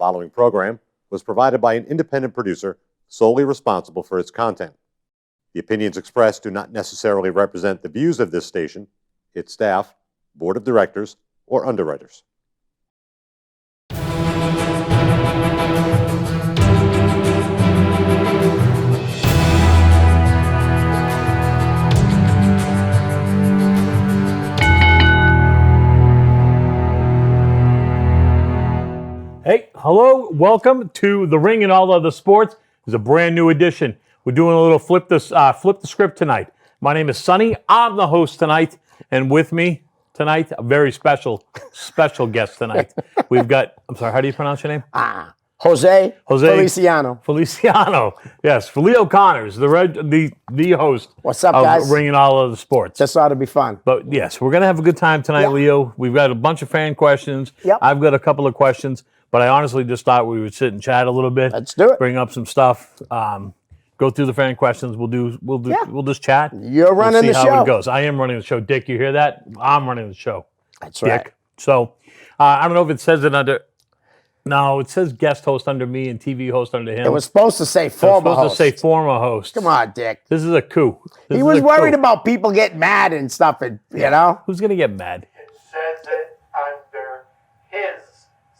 following program was provided by an independent producer solely responsible for its content. The opinions expressed do not necessarily represent the views of this station, its staff, board of directors, or underwriters. Hey, hello, welcome to The Ring and All Other Sports. It's a brand new edition. We're doing a little flip the script tonight. My name is Sonny. I'm the host tonight, and with me tonight, a very special guest tonight. We've got, I'm sorry, how do you pronounce your name? Jose Feliciano. Feliciano. Yes, Leo Connors, the host. What's up, of guys? Ring and All Other Sports. This ought to be fun. But yes, we're going to have a good time tonight, Leo. We've got a bunch of fan questions. Yep. I've got a couple of questions. But I honestly just thought we would sit and chat a little bit. Let's do it. Bring up some stuff. Go through the fan questions. We'll just chat. You're running the show. See how it goes. I am running the show, Dick. You hear that? I'm running the show. That's Dick. right. So I don't know if it says it under. No, it says guest host under me and TV host under him. It was supposed to say former host. To say former host. Come on, Dick. This is a coup. He was worried about people getting mad and stuff, and you know. Who's gonna get mad? It says it under his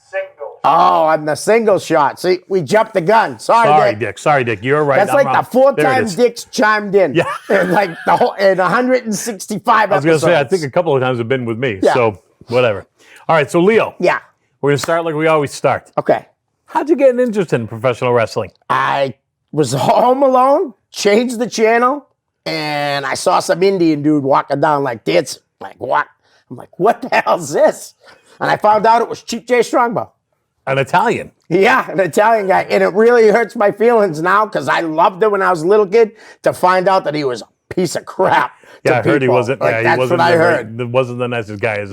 single. Oh, on the single shot. See, we jumped the gun. Sorry, Dick. Sorry, Dick. You're right. That's I'm like wrong. the fourth There it time is. Dick's chimed in. Yeah. In like the whole in 165 I was going episodes. to say, I think a couple of times have been with me. Yeah. So, whatever. All right, so Leo. Yeah. We're going to start like we always start. Okay. How'd you get an interest in professional wrestling? I was home alone, changed the channel, and I saw some Indian dude walking down like this. Like, what? I'm like, what the hell's this? And I found out it was Chief Jay Strongbow. An Italian. Yeah, an Italian guy. And it really hurts my feelings now because I loved it when I was a little kid to find out that he was a piece of crap. Yeah, I heard he wasn't. Like, yeah, that's he wasn't what I heard. Wasn't the nicest guy. I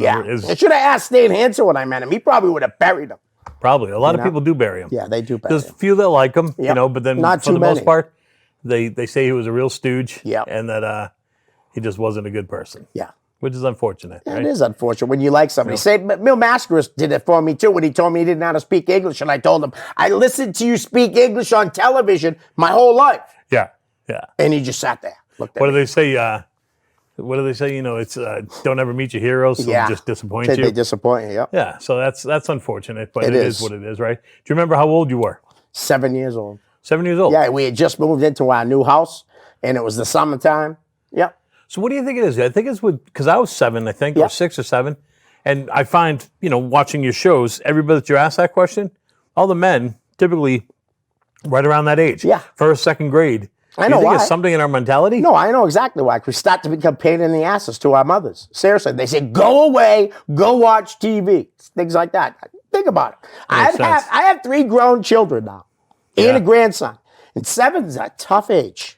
should have asked Stan Hansen when I met him. He probably would have buried him. Probably. A lot of people do bury him. Yeah, they do bury There's him. a few that like him, Yep. but then Not for too the most many. part, they say he was a real stooge Yep. and that he just wasn't a good person. Yeah. Which is unfortunate, right? It is unfortunate when you like somebody. Say, Mil Mascaris did it for me too when he told me he didn't know how to speak English, and I told him, I listened to you speak English on television my whole life. Yeah. And he just sat there, looked at What do me. they say? What do they say? It's don't ever meet your heroes. So just disappoint you. They disappoint you, yep. Yeah, so that's unfortunate, but It is is. what it is, right? Do you remember how old you were? 7 years old. 7 years old? Yeah, we had just moved into our new house, and it was the summertime. Yep. So what do you think it is? I think it's because I was 7, I think, Yeah. or 6 or 7, and I find, watching your shows, everybody that you ask that question, all the men, typically right around that age. Yeah. First, second grade. I Do know you think why. it's something in our mentality? No, I know exactly why. We start to become pain in the asses to our mothers. Seriously, they say, go away, go watch TV. Things like that. Think about it. Makes sense. I have 3 grown children now and a grandson. And 7's a tough age.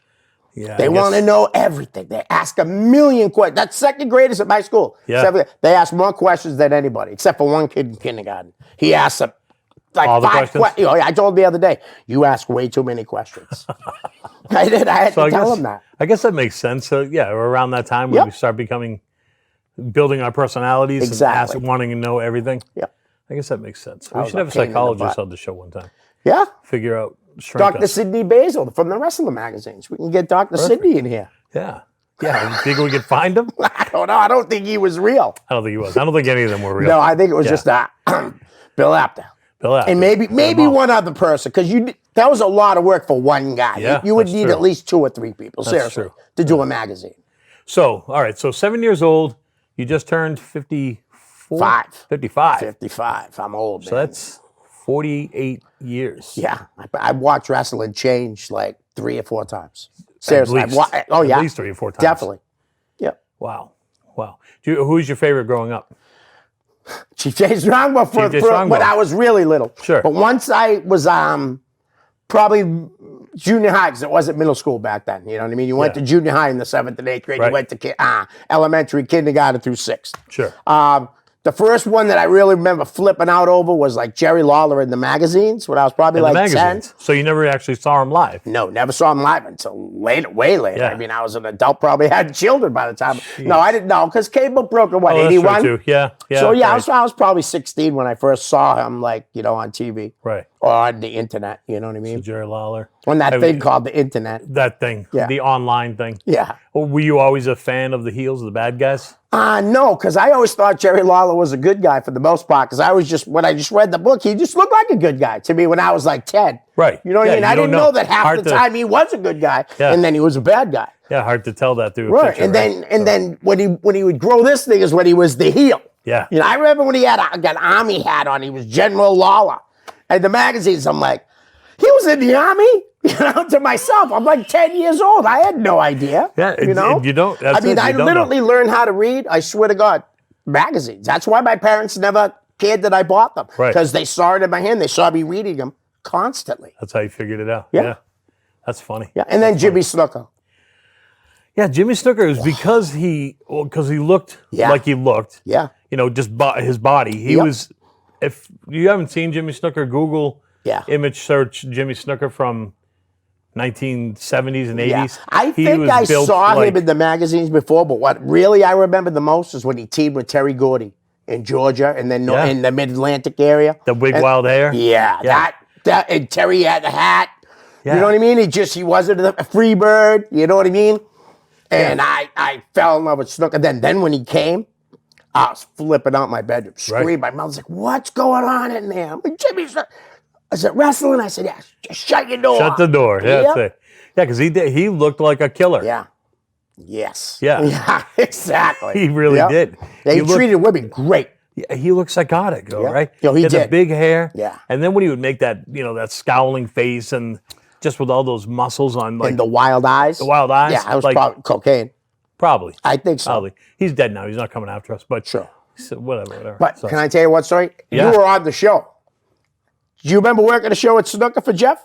Yeah, They want to know everything. They ask a million questions. That's second graders at my school. Yeah. They ask more questions than anybody, except for one kid in kindergarten. He asked them like All the 5 questions? questions. I told him the other day, you ask way too many questions. I did. I had to tell him that. I guess that makes sense. So yeah, we're around that time when Yep. we start building our personalities Exactly. and wanting to know everything. Yeah. I guess that makes sense. I We was should a have a pain in the psychologist butt. on the show one time. Yeah. Figure out shrink Dr. us. Sidney Basil from the wrestling magazines. We can get Dr. Sidney in here. Yeah. Yeah. Think we could find him? I don't know. I don't think he was real. I don't think he was. I don't think any of them were real. No, I think it was just Bill Apter. Bill Apter. And maybe one other person, because that was a lot of work for one guy. Yeah, you would that's need true. at least 2 or 3 people, seriously, true. to do a magazine. So, all right. So 7 years old. You just turned 54? 55. 55. I'm old, So man. that's 48 years. Yeah. I watched wrestling change like 3 or 4 times. Seriously. At least. Oh, yeah. At least 3 or 4 times. Definitely. Yep. Wow. Who's your favorite growing up? Chief Jay Strongbow Chief Jay Strongbow. when I was really little. Sure. But once I was probably junior high, because it wasn't middle school back then. You know what I mean? You went Yeah. to junior high in the 7th and 8th grade. Right. You went to elementary, kindergarten through 6th. Sure. The first one that I really remember flipping out over was like Jerry Lawler in the magazines when I was probably In the like 10. magazines. So you never actually saw him live. No, never saw him live until later, way later. Yeah. I mean, I was an adult, probably had children by the time. No, I didn't know because cable broke in what, Oh, that's 81? true too. Yeah. So yeah, right. I was probably 16 when I first saw him, like, you know, on TV Right. or on the internet. You know what I mean? Jerry Lawler. On that thing called the internet. That thing. Yeah. The online thing. Yeah. Were you always a fan of the heels, the bad guys? No, because I always thought Jerry Lawler was a good guy for the most part. Because when I just read the book, he just looked like a good guy to me when I was like 10. Right. You know what I mean? I didn't know that half the time he was a good guy, Yeah. and then he was a bad guy. Yeah, hard to tell that through a Right. picture. And then when he would grow this thing is when he was the heel. Yeah. You know, I remember when he had an army hat on. He was General Lawler. And the magazines, I'm like, he was in the army. You know, to myself, I'm like 10 years old. I had no idea. Yeah, you know, you don't. That's I mean, it, you I don't literally know. learned how to read. I swear to God, magazines. That's why my parents never cared that I bought them, Right. because they saw it in my hand. They saw me reading them constantly. That's how you figured it out. Yeah. That's funny. Yeah, and then Jimmy Snooker. Yeah, Jimmy Snooker is because he looked Yeah. like he looked. Yeah, You know, just his body. He Yep. was. If you haven't seen Jimmy Snooker, Google yeah. image search Jimmy Snooker from 1970s and 80s. Yeah. I He think was I built saw like- him in the magazines before, but what really I remember the most is when he teamed with Terry Gordy in Georgia and then Yeah. in the Mid-Atlantic area. the big And- wild hair. Yeah, Yeah. that and Terry had the hat. Yeah. You know what I mean? He wasn't a free bird. You know what I mean? And I fell in love with Snooker. Then when he came, I was flipping out my bedroom, screaming. My mother's like, "What's going on in there?" I'm like, "Jimmy Snooker." I said, "Wrestling?" I said, "Yeah, just shut your door." Shut the door. Yeah, Yep. that's it. Yeah, because he looked like a killer. Yeah. Yes. Yeah. Yeah, exactly. He really Yep. did. Yeah, he looked- treated women great. Yeah, he looked psychotic, though, Yeah. right? Yo, he had the did. big hair. Yeah. And then when he would make that, that scowling face and just with all those muscles on, like And the wild eyes. the wild eyes. Yeah, I was like, probably cocaine. probably. I think so. Probably. He's dead now. He's not coming after us. But Sure. so whatever. But So- can I tell you one story? Yeah. You were on the show. Do you remember working the show at Snooker for Jeff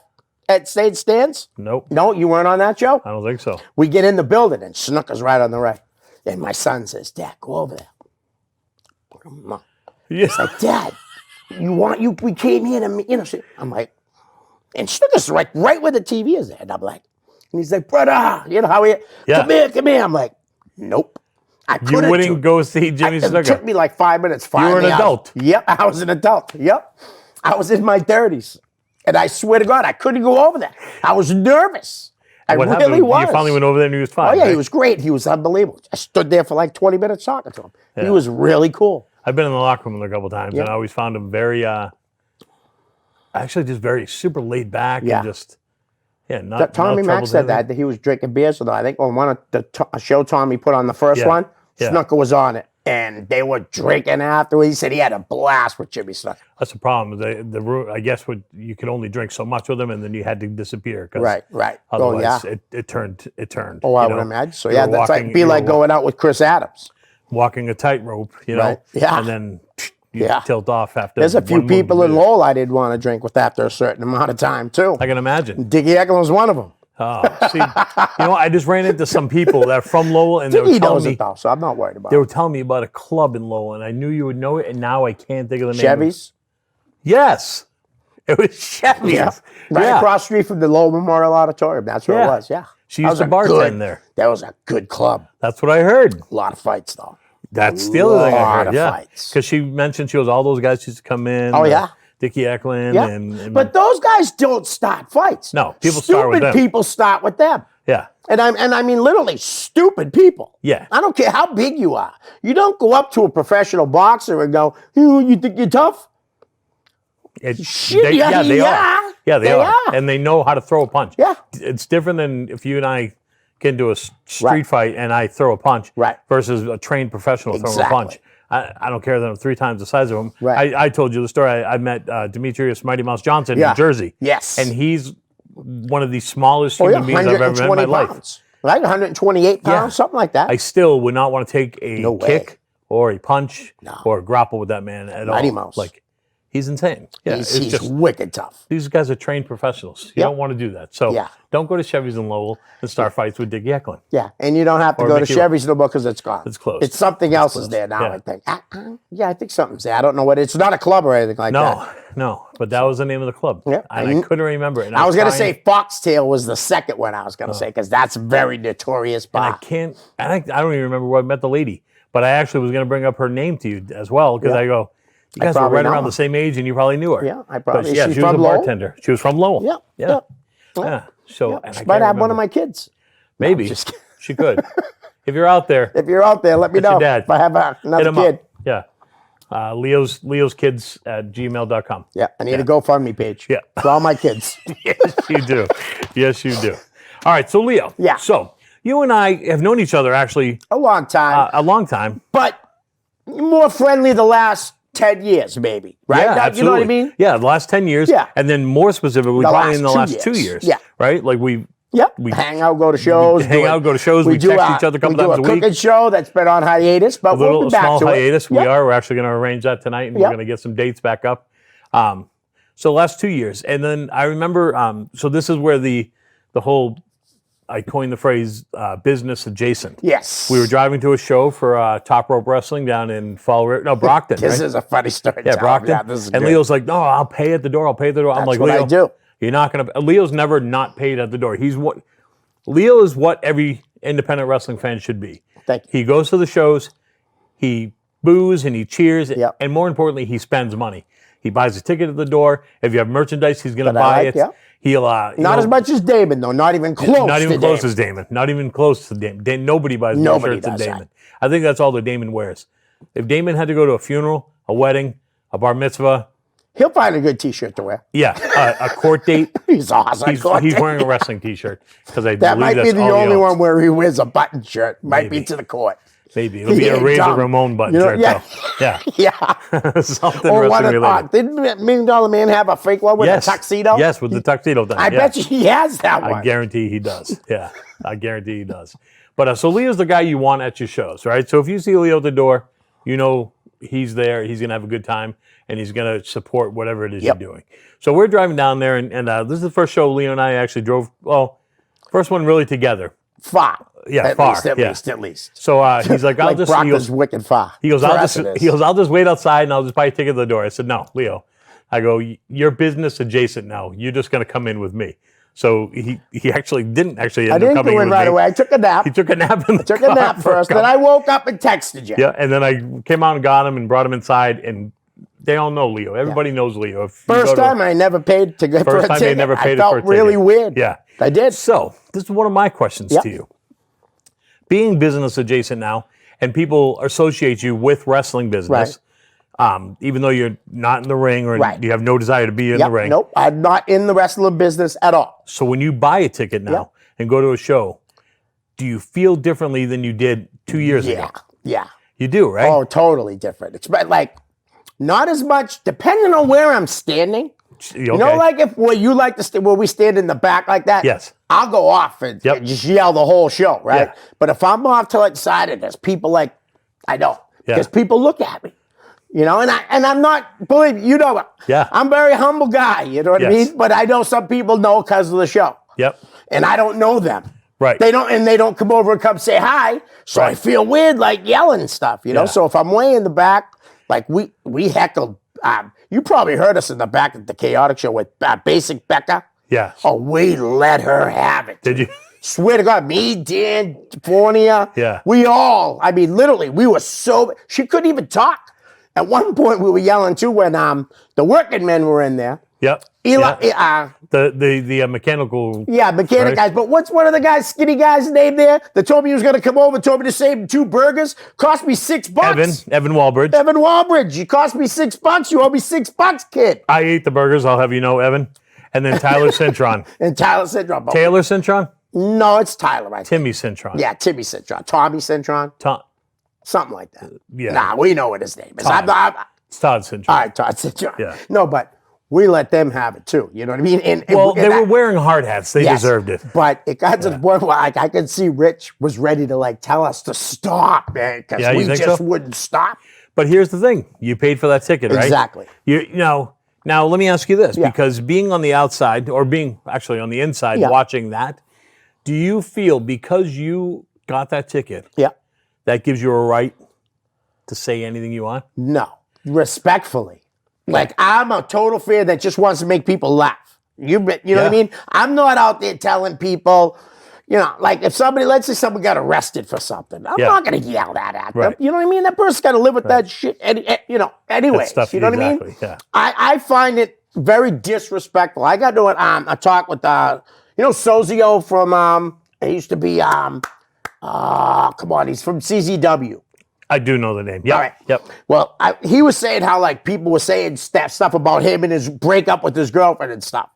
at State Stands? Nope. No, you weren't on that show? I don't think so. We get in the building and Snooker's right on the right. And my son says, "Dad, go over there." Yeah. Like, "Dad, we came here to, see." I'm like, and Snooker's right where the TV is at. And I'm like, and he's like, "Brother," how he, Yeah. come here. I'm like, "Nope." I You couldn't wouldn't do- go see Jimmy It Snooker. took me like 5 minutes. were an Finally, adult. Yep, I was an adult. Yep. I was in my 30s. And I swear to God, I couldn't go over there. I was nervous. I What really happened? was. You finally went over there and he was fine. Oh, yeah, right? he was great. He was unbelievable. I stood there for like 20 minutes talking to him. He Yeah. was really cool. I've been in the locker room a couple times, Yeah. and I always found him very, actually, just very super laid back Yeah. and just, not Tommy no Mack troubles said or anything. that he was drinking beers with him. I think on one of the show Tommy put on the first Yeah. one, Yeah. Snooker was on it. And they were drinking after. He said he had a blast with Jimmy Snooker. That's the problem. I guess you could only drink so much with him, and then you had to disappear. 'Cause Right. Oh, Otherwise, yeah. it turned. Oh, I you would know? imagine. So, You yeah, were that's walking- like, be you like were going out with Chris Adams. walking a tightrope, Right. Yeah. and then you Yeah. tilt off after. There's a few one move people to in do it. Lowell I didn't want to drink with after a certain amount of time, too. I can imagine. Dickie Eklund's one of them. Oh, see, I just ran into some people that are from Lowell, and they were Dickie telling knows me it, though, so I'm not worried about they it. were telling me about a club in Lowell, and I knew you would know it, and now I can't think of the name. of it. Chevy's? Yes, it was Chevy's. Yeah. Right Yeah. across the street from the Lowell Memorial Auditorium. That's where Yeah. it was, yeah. She That used was to a bartend there. That was a good club. That's what I heard. A lot of fights, though. That's the other thing I Lot heard. of Yeah, fights. because she mentioned she was all those guys used to come in. Oh, yeah? Dickie Eklund. Yeah. And But those guys don't start fights. No, people start with Stupid them. people start with them. yeah, And I mean literally stupid people. Yeah. I don't care how big you are. You don't go up to a professional boxer and go, you think you're tough? Shit, they yeah, are. yeah. Yeah, they They are. are. And they know how to throw a punch. Yeah. It's different than if you and I get into a street Right. fight and I throw a punch Right. versus a trained professional throwing a Exactly. punch. I don't care that I'm 3 times the size of him. Right. I told you the story. I met Demetrius Mighty Mouse Johnson Yeah. in Jersey. Yes. And he's one of the smallest Oh, yeah, human beings I've ever met in my 120 life. pounds. Right? 128 pounds, Yeah. something like that. I still would not want to take a No way. kick or a punch No. or grapple with that man at Mighty all. Mouse. Like He's insane. Yeah, he's wicked tough. These guys are trained professionals. You don't want to do that. So Yeah. don't go to Chevy's in Lowell and start fights with Dick Eklund. Yeah, and you don't have to Or go to Mickey Chevy's no more because it's gone. It's closed. It's something else is there now, Yeah. I think. Yeah, I think something's there. I don't know what. It's not a club or anything like that. No, but that was the name of the club. Yeah. And I couldn't remember it. And I was going to trying- say Foxtail was the second one I was going to say because that's a very notorious And I bar. can't, I don't even remember where I met the lady, but I actually was going to bring up her name to you as well because I go, you guys were probably right know around her. the same age and you probably knew her. Yeah, I probably. But, yeah, She's she was a from Lowell? bartender. She was from Lowell. Yeah. Yeah. So, Yeah. and She I might can't have one remember. of my kids. Maybe. just kidding. She could. If you're out there, If you're out there, let me That's your know dad. if I have hit another him kid. up. Yeah. Leo's kids at gmail.com. Yeah, I need a GoFundMe page. Yeah. For all my kids. Yes, you do. Yes, you do. All right. So, Leo. Yeah. So, you and I have known each other actually A long time. a long time. But more friendly the last 10 years, maybe. Right? Yeah, Now, absolutely. you know what I mean? Yeah, the last 10 years. Yeah. And then more specifically, The probably last in the 2 last 2 years. years. Yeah. Right? Like we Yep. Hang out, go to shows. hang out, go to shows. We do text each other a couple times a We do a week. cooking show that's been on hiatus, but we'll be back small to hiatus. it. We Yep. are. We're actually going to arrange that tonight, and we're Yep. going to get some dates back up. So last 2 years, and then I remember. So this is where the whole I coined the phrase business adjacent. Yes. We were driving to a show for Top Rope Wrestling down in Brockton. This right? is a funny story. Yeah, Tom. Brockton. Yeah, this is and good. Leo's like, no, I'll pay at the door. I'll pay at the door. I'm That's like, what Leo, I do. you're not going to. Leo's never not paid at the door. Leo is what every independent wrestling fan should be. Thank you. He goes to the shows, he boos and he cheers, Yep. and more importantly, he spends money. He buys a ticket at the door. If you have merchandise, he's going to That I buy like, it. yeah. He'll Not as much as Damon, though. Not even close. not even to close Damon. as Damon. Not even close to Damon. Nobody buys more Nobody shirts than does that. Damon. I think that's all that Damon wears. If Damon had to go to a funeral, a wedding, a bar mitzvah, He'll find a good T-shirt to wear. yeah, a court date, He's awesome. he's wearing a wrestling T-shirt because I That believe might be that's the all he only owns. one where he wears a button shirt. Might Maybe. be to the court. Maybe it'll be a ain't Razor dumb. Ramon button You know, shirt yeah. though. Yeah, Yeah. something Or one wrestling of related. didn't $1 Million Man have a fake one with a tuxedo? Yes, with the tuxedo thing. I yeah. bet you he has that I one. guarantee he does. Yeah, I guarantee he does. But so Leo's the guy you want at your shows, right? So if you see Leo at the door, you know he's there. He's gonna have a good time, and he's gonna support whatever it is Yep. you're doing. So we're driving down there, and this is the first show Leo and I actually drove. Well, first one really together. Far. Yeah, at far, least, at yeah. least, at least. So he's like, I'll Like just. Brockton's wicked far. He goes, For I'll us just. it is. He goes, I'll just wait outside and I'll just buy a ticket at the door. I said, no, Leo. I go, you're business adjacent now. You're just going to come in with me. So he actually didn't actually I end up didn't coming go in with right me. away. I took a nap. He took a nap in the Took a car nap for a first. couple- Then I woke up and texted you. Yeah, and then I came out and got him and brought him inside, and they all know Leo. Everybody knows Leo. If you First go to- time I never paid to get for a First time ticket. they never paid I felt for a ticket. really weird. Yeah. I did. So this is one of my questions Yep. to you. Being business adjacent now, and people associate you with wrestling business, even though you're not in the ring or Right. you have no desire to be in the Yep. ring. Nope. I'm not in the wrestling business at all. So when you buy a ticket now Yep. and go to a show, do you feel differently than you did 2 years Yeah. ago? Yeah. You do, right? Oh, totally different. It's like not as much, depending on where I'm standing. Okay. You know, like if where you like to where we stand in the back like that. Yes. I'll go off and, Yep. and just yell the whole show, right? Yeah. But if I'm off to like the side and there's people like, I don't, Yeah. because people look at me, you know, and I'm not, believe me, you know, Yeah. I'm a very humble guy, you know what I Yes. mean? But I know some people know because of the show, Yep. and I don't know them. Right. They don't come over and come say hi, so I Right. feel weird like yelling and stuff, you know. Yeah. So if I'm way in the back, like we heckled. You probably heard us in the back at the Chaotic Show with Basic Becca. Yeah. Oh, we let her have it. Did you? Swear to God, me, Dan, Fornia, Yeah. we all, I mean, literally, we were so, she couldn't even talk. At one point, we were yelling too when the working men were in there. Yep. Eli, Yeah. The mechanical. yeah, mechanic Right. guys. But what's one of the guys, skinny guy's name there that told me he was going to come over, told me to save 2 burgers? Cost me $6. Evan Walbridge. Evan Walbridge, you cost me $6. You owe me $6, kid. I ate the burgers. I'll have you know, Evan. And then Tyler Cintron. And Tyler Cintron. Taylor Cintron. No, it's Tyler, right? Timmy Cintron. Yeah, Timmy Cintron. Tommy Cintron. Tom. Something like that. Yeah. Nah, we know what his name is. Todd. It's Todd Cintron. All right, Todd Cintron. Yeah. No, but we let them have it too. You know what I mean? And Well, they were wearing hard hats. They yes, deserved it. But it got to the point where like, I could see Rich was ready to like tell us to stop, man, because Yeah, you we think just so? wouldn't stop. But here's the thing: you paid for that ticket, right? Exactly. You know. Now let me ask you this: Yeah. because being on the outside, or being actually on the inside, Yeah. watching that, do you feel because you got that ticket, Yeah. that gives you a right to say anything you want? No. Respectfully. Like, I'm a total fan that just wants to make people laugh. You know what I Yeah. mean? I'm not out there telling people, you know, like if somebody, let's say someone got arrested for something, I'm Yeah. not going to yell that at them. Right. You know what I mean? That person's got to live with that shit, anyways. stuff, You know what I exactly, mean? yeah. I find it very disrespectful. I got to a talk with, Sozio from, he used to be, come on, he's from CZW. I do know the name. Yep. All right. Yep. Well, he was saying how like people were saying stuff about him and his breakup with his girlfriend and stuff.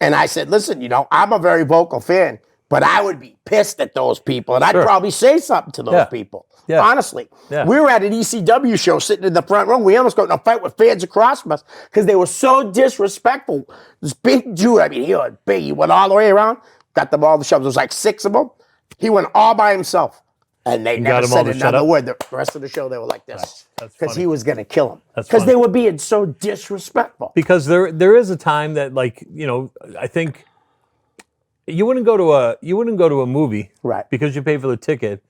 And I said, listen, I'm a very vocal fan, but I would be pissed at those people, and I'd Sure. probably say something to those Yeah. people. Yeah. Honestly, Yeah. we were at an ECW show sitting in the front row. We almost got in a fight with fans across from us because they were so disrespectful. This big dude, I mean, he was big. He went all the way around, got them all the shows. There was like 6 of them. He went all by himself. And they got never them all said to shut another up? word. The rest of the show, they were like this. That's Because funny. he was going to kill him. That's Because funny. they were being so disrespectful. Because there is a time that, like, I think you wouldn't go to a movie, Right. because you pay for the ticket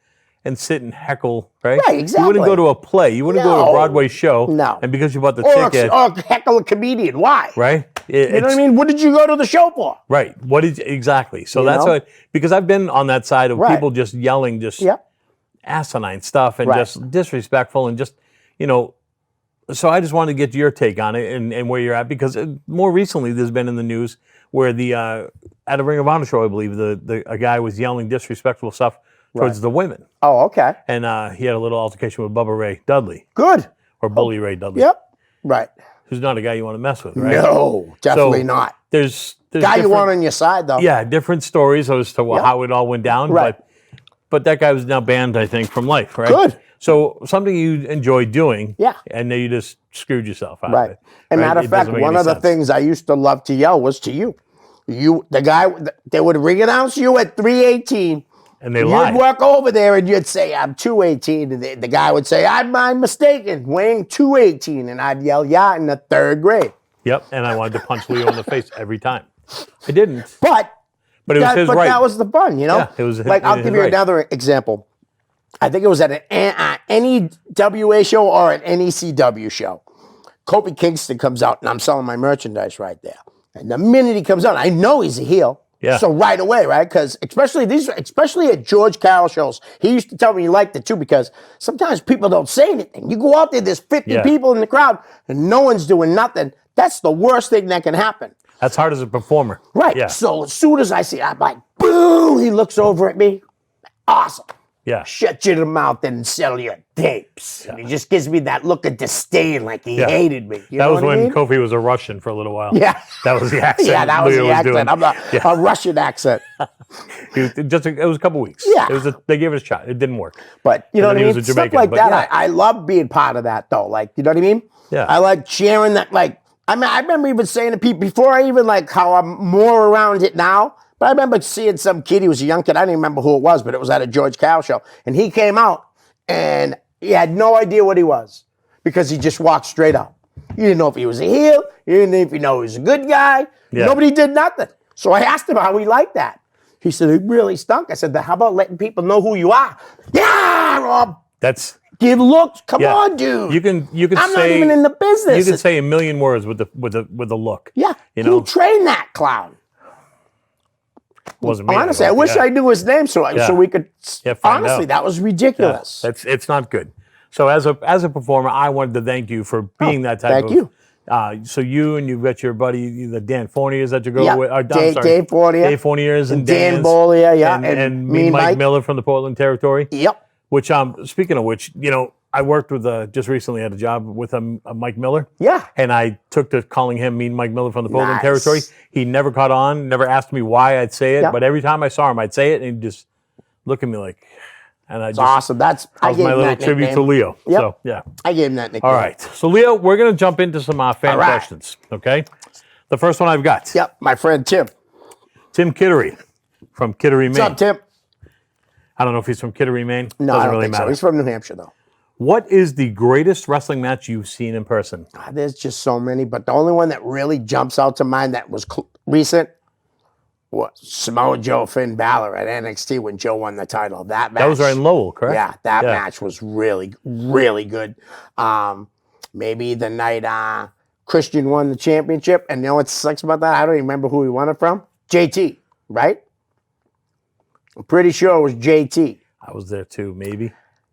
and sit and heckle, right? Right, You wouldn't exactly. go to a play. You wouldn't go to a No. Broadway show. No. And because you bought the Or, ticket, or heckle a comedian. Why? right? You know what I mean? What did you go to the show for? Right. What is exactly? So You that's know? what, because I've been on that side of Right. people just yelling, just Yep. asinine stuff and Right. just disrespectful and just, so I just wanted to get your take on it and where you're at, because more recently there's been in the news where at a Ring of Honor show, I believe, a guy was yelling disrespectful stuff towards the women. Oh, okay. And he had a little altercation with Bubba Ray Dudley, Good. or Bully Ray Dudley, Yep. Right. who's not a guy you want to mess with, right? No, definitely So, not. There's Guy you different- want on your side, though. Yeah, different stories as to Yep. how it all went down. Right. But that guy was now banned, I think, from life, right? Good. So something you enjoy doing, Yeah. and then you just screwed yourself out of Right. it. And right? matter It of fact, doesn't make one any of the sense. things I used to love to yell was to you. The guy, they would ring announce you at 318. And they You'd lied. walk over there and you'd say, I'm 218. And the guy would say, I'm mistaken, weighing 218. And I'd yell, yeah, in the 3rd grade. Yep, and I wanted to punch Leo in the face every time. I didn't, But but it was his right. that was the fun, Yeah, it was like, I'll his give you right. another example. I think it was at an NEWA show or an NECW show. Kofi Kingston comes out, and I'm selling my merchandise right there. And the minute he comes out, I know he's a heel. Yeah. So right away, right? Because especially at George Carroll shows, he used to tell me he liked it too, because sometimes people don't say anything. You go out there, there's 50 Yeah. people in the crowd, and no one's doing nothing. That's the worst thing that can happen. That's hard as a performer. Right. Yeah. So as soon as I see it, I'm like, boo! He looks over at me. Awesome. Yeah. Shut your mouth and sell your tapes. And he just gives me that look of disdain, like he Yeah. hated me. You That know was what I when mean? Kofi was a Russian for a little while. Yeah. That was the accent. Yeah, that was Leo the accent. doing. I'm a Russian accent. It was a couple weeks. Yeah. They gave it a shot. It didn't work. But you know And what I then he mean? was a Stuff Jamaican, like but that. yeah. I love being part of that, though. Like, you know what I mean? Yeah. I like sharing that. Like, I mean, I remember even saying to people before I even like how I'm more around it now. But I remember seeing some kid. He was a young kid. I don't even remember who it was, but it was at a George Carroll show, and he came out and he had no idea what he was because he just walked straight up. You didn't know if he was a heel. You didn't know if he he was a good guy. Yeah. Nobody did nothing. So I asked him how he liked that. He said it really stunk. I said, how about letting people know who you are? Yeah, Rob. That's Give looks. Come yeah. on, dude. You can I'm say not even in the business. You can say a million words with the look. yeah. You know, Who trained that clown? wasn't me. Honestly, I anyway. wish Yeah. I knew his name so we could. Yeah, find honestly, out. that was ridiculous. It's not good. So as a performer, I wanted to thank you for being that type thank of. you. So you've got your buddy, the Dan Fourniers that you go Yeah, with. Or, I'm Dave- sorry, Dave Fournier. Dave Fourniers and Dan Dan's, Bolia, yeah, and, and me, me, Mike Mike. Miller from the Portland territory. Yep. Which speaking of which, I worked with just recently had a job with Mike Miller. Yeah. And I took to calling him Mean Mike Miller from the Portland Nice. territory. He never caught on, never asked me why I'd say it, Yeah. but every time I saw him, I'd say it, and he'd just look at me like, and I It's just awesome. that was my little tribute to Leo. Yep. So yeah. I gave him that nickname. All right. So Leo, we're gonna jump into some fan All right. questions. Okay. The first one I've got. Yep. My friend Tim. Tim Kittery from Kittery, Maine. What's up, Tim? I don't know if he's from Kittery, Maine. No, Doesn't I don't really think matter. so. He's from New Hampshire, though. What is the greatest wrestling match you've seen in person? There's just so many, but the only one that really jumps out to mind that was recent was Samoa Joe Finn Balor at NXT when Joe won the title. That match. That was right in Lowell, correct? Yeah, that match was really, really good. Maybe the night Christian won the championship, and you know what sucks about that? I don't even remember who he won it from. JT, right? I'm pretty sure it was JT. I was there too, maybe.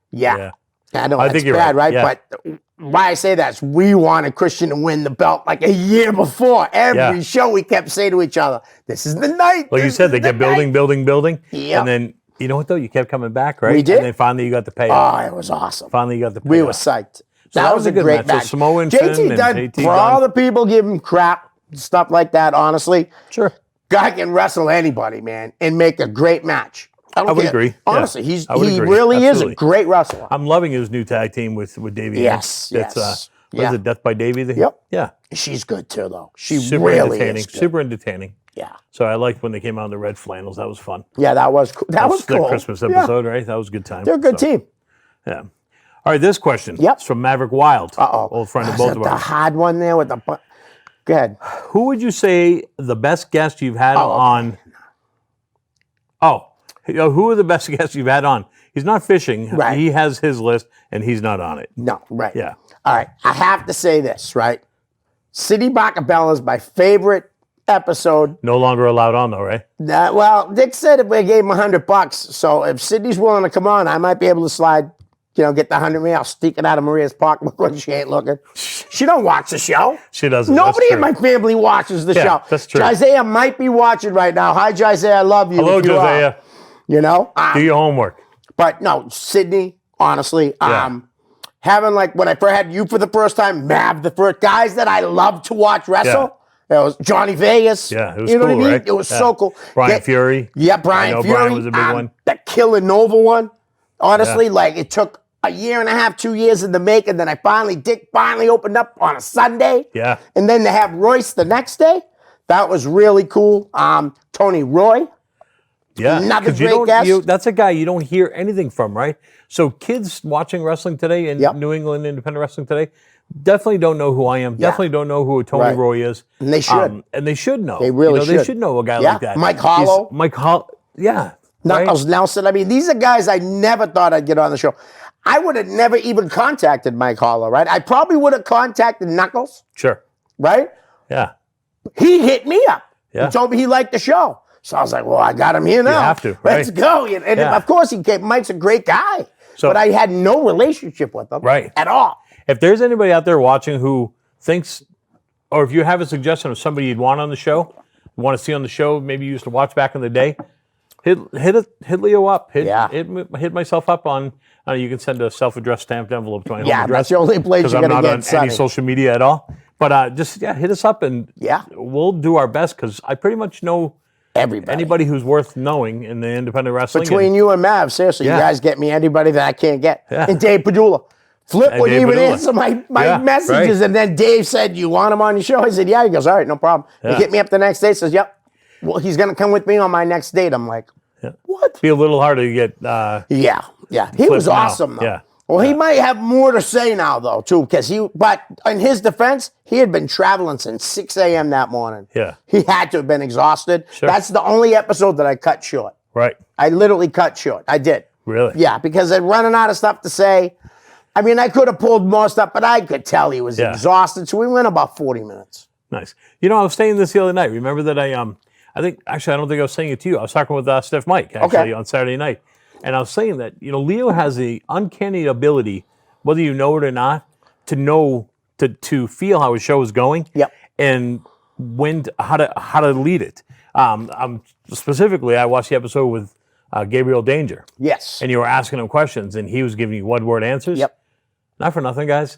Yeah. I know I that's think you're bad, right? Yeah. But why I say that is we wanted Christian to win the belt like a year before. Every show we kept saying to each other, this is the night. Like you said, they kept building. Yep. And then, you know what though? You kept coming back, right? We did. And then finally you got the payoff. Oh, it was awesome. Finally you got the payoff. We were psyched. So that was a good great match. So Samoa and Finn JT and done, JT for done. all the people giving him crap, stuff like that, honestly, Sure. guy can wrestle anybody, man, and make a great match. I would care. agree. Honestly, Yeah. he agree. really is a Absolutely. great wrestler. I'm loving his new tag team with Davey. Yes, That's, yes. What is it, Death by Davey? Yep. Yeah. She's good too, though. She Super really entertaining. is good. Super entertaining. Yeah. So I liked when they came out in the red flannels. That was fun. Yeah, that was cool. That was the cool. Christmas Yeah. episode, right? That was a good time. They're a good team. Yeah. All right, this question. Yep. It's from Maverick Wild. Uh-oh. Old friend of Is both that of the ours. hard one there with the... Go ahead. Who would you say the best guest you've had on? Who are the best guests you've had on? He's not fishing. Right. He has his list, and he's not on it. No, right. Yeah. All right. I have to say this, right? City Bacabella is my favorite episode. No longer allowed on, though, right? Well, Dick said if we gave him $100, so if Sydney's willing to come on, I might be able to slide, get the 100 million. I'll sneak it out of Maria's pocketbook when she ain't looking. She don't watch the show. She doesn't. Nobody That's in true. my family watches the Yeah, show. that's true. Isaiah might be watching right now. Hi, Isaiah. I love you. Hello, if you are. Josiah. Do your homework. But no, Sydney, honestly, Yeah. having like when I first had you for the first time, Mav, the first guys that I love to watch wrestle. It was Johnny Vegas. Yeah, it was you know cool, what I mean? right? It was Yeah. so cool. Brian Fury. Yeah, I Brian know Fury. Brian was a big one. That Killer Nova one. Honestly, like it took a year and a half, 2 years in the making. Then Dick finally opened up on a Sunday. Yeah. And then to have Royce the next day, that was really cool. Tony Roy. Yeah. Another 'Cause you great don't- guest. That's a guy you don't hear anything from, right? So kids watching wrestling today in Yep. New England independent wrestling today definitely don't know who I am. Definitely don't know who Tony Right. Roy is. And they should. And they should know. They really They should. should know a guy Yeah. like that. Mike Hollow. Mike Hollow. Yeah. Knuckles Nelson. I mean, these are guys I never thought I'd get on the show. I would have never even contacted Mike Hollow, right? I probably would have contacted Knuckles, Sure. right? Yeah. He hit me up. Yeah. He told me he liked the show. So I was like, well, I got him here now. have to, Let's right. go. And Yeah. of course, he came. Mike's a great guy. So- but I had no relationship with him Right. at all. If there's anybody out there watching who thinks, or if you have a suggestion of somebody you'd want on the show, want to see on the show, maybe you used to watch back in the day, hit Leo up. Hit myself up on. You can send a self-addressed stamped envelope to my home Yeah, address. that's the only place because you're I'm going to not get on Sonny. any social media at all. But just hit us up and we'll do our best because I pretty much know Everybody. anybody who's worth knowing in the independent wrestling. Between you and Mav, seriously, Yeah. you guys get me anybody that I can't get. Yeah. And Dave Padula. Flip And wouldn't Dave even Padula. answer my Yeah, messages. right. And then Dave said, you want him on your show? I said, yeah. He goes, all right, no problem. Yeah. He hit me up the next day, says, yep. Well, he's going to come with me on my next date. I'm like, what? Be a little harder to get. Yeah. He was now. awesome, though. Yeah. Well, he might have more to say now, though, too, but in his defense, he had been traveling since 6 a.m. that morning. Yeah. He had to have been exhausted. Sure. That's the only episode that I cut short. Right. I literally cut short. I did. Really. Yeah, because I'm running out of stuff to say. I mean, I could have pulled more stuff, but I could tell he was exhausted. So we went about 40 minutes. Nice. I was saying this the other night. Remember that I don't think I was saying it to you. I was talking with Steph Mike actually on Saturday night. And I was saying that, Leo has the uncanny ability, whether you know it or not, to know, to feel how his show is going. Yep. And how to lead it. Specifically, I watched the episode with Gabriel Danger. Yes. And you were asking him questions and he was giving you one-word answers. Yep. Not for nothing, guys.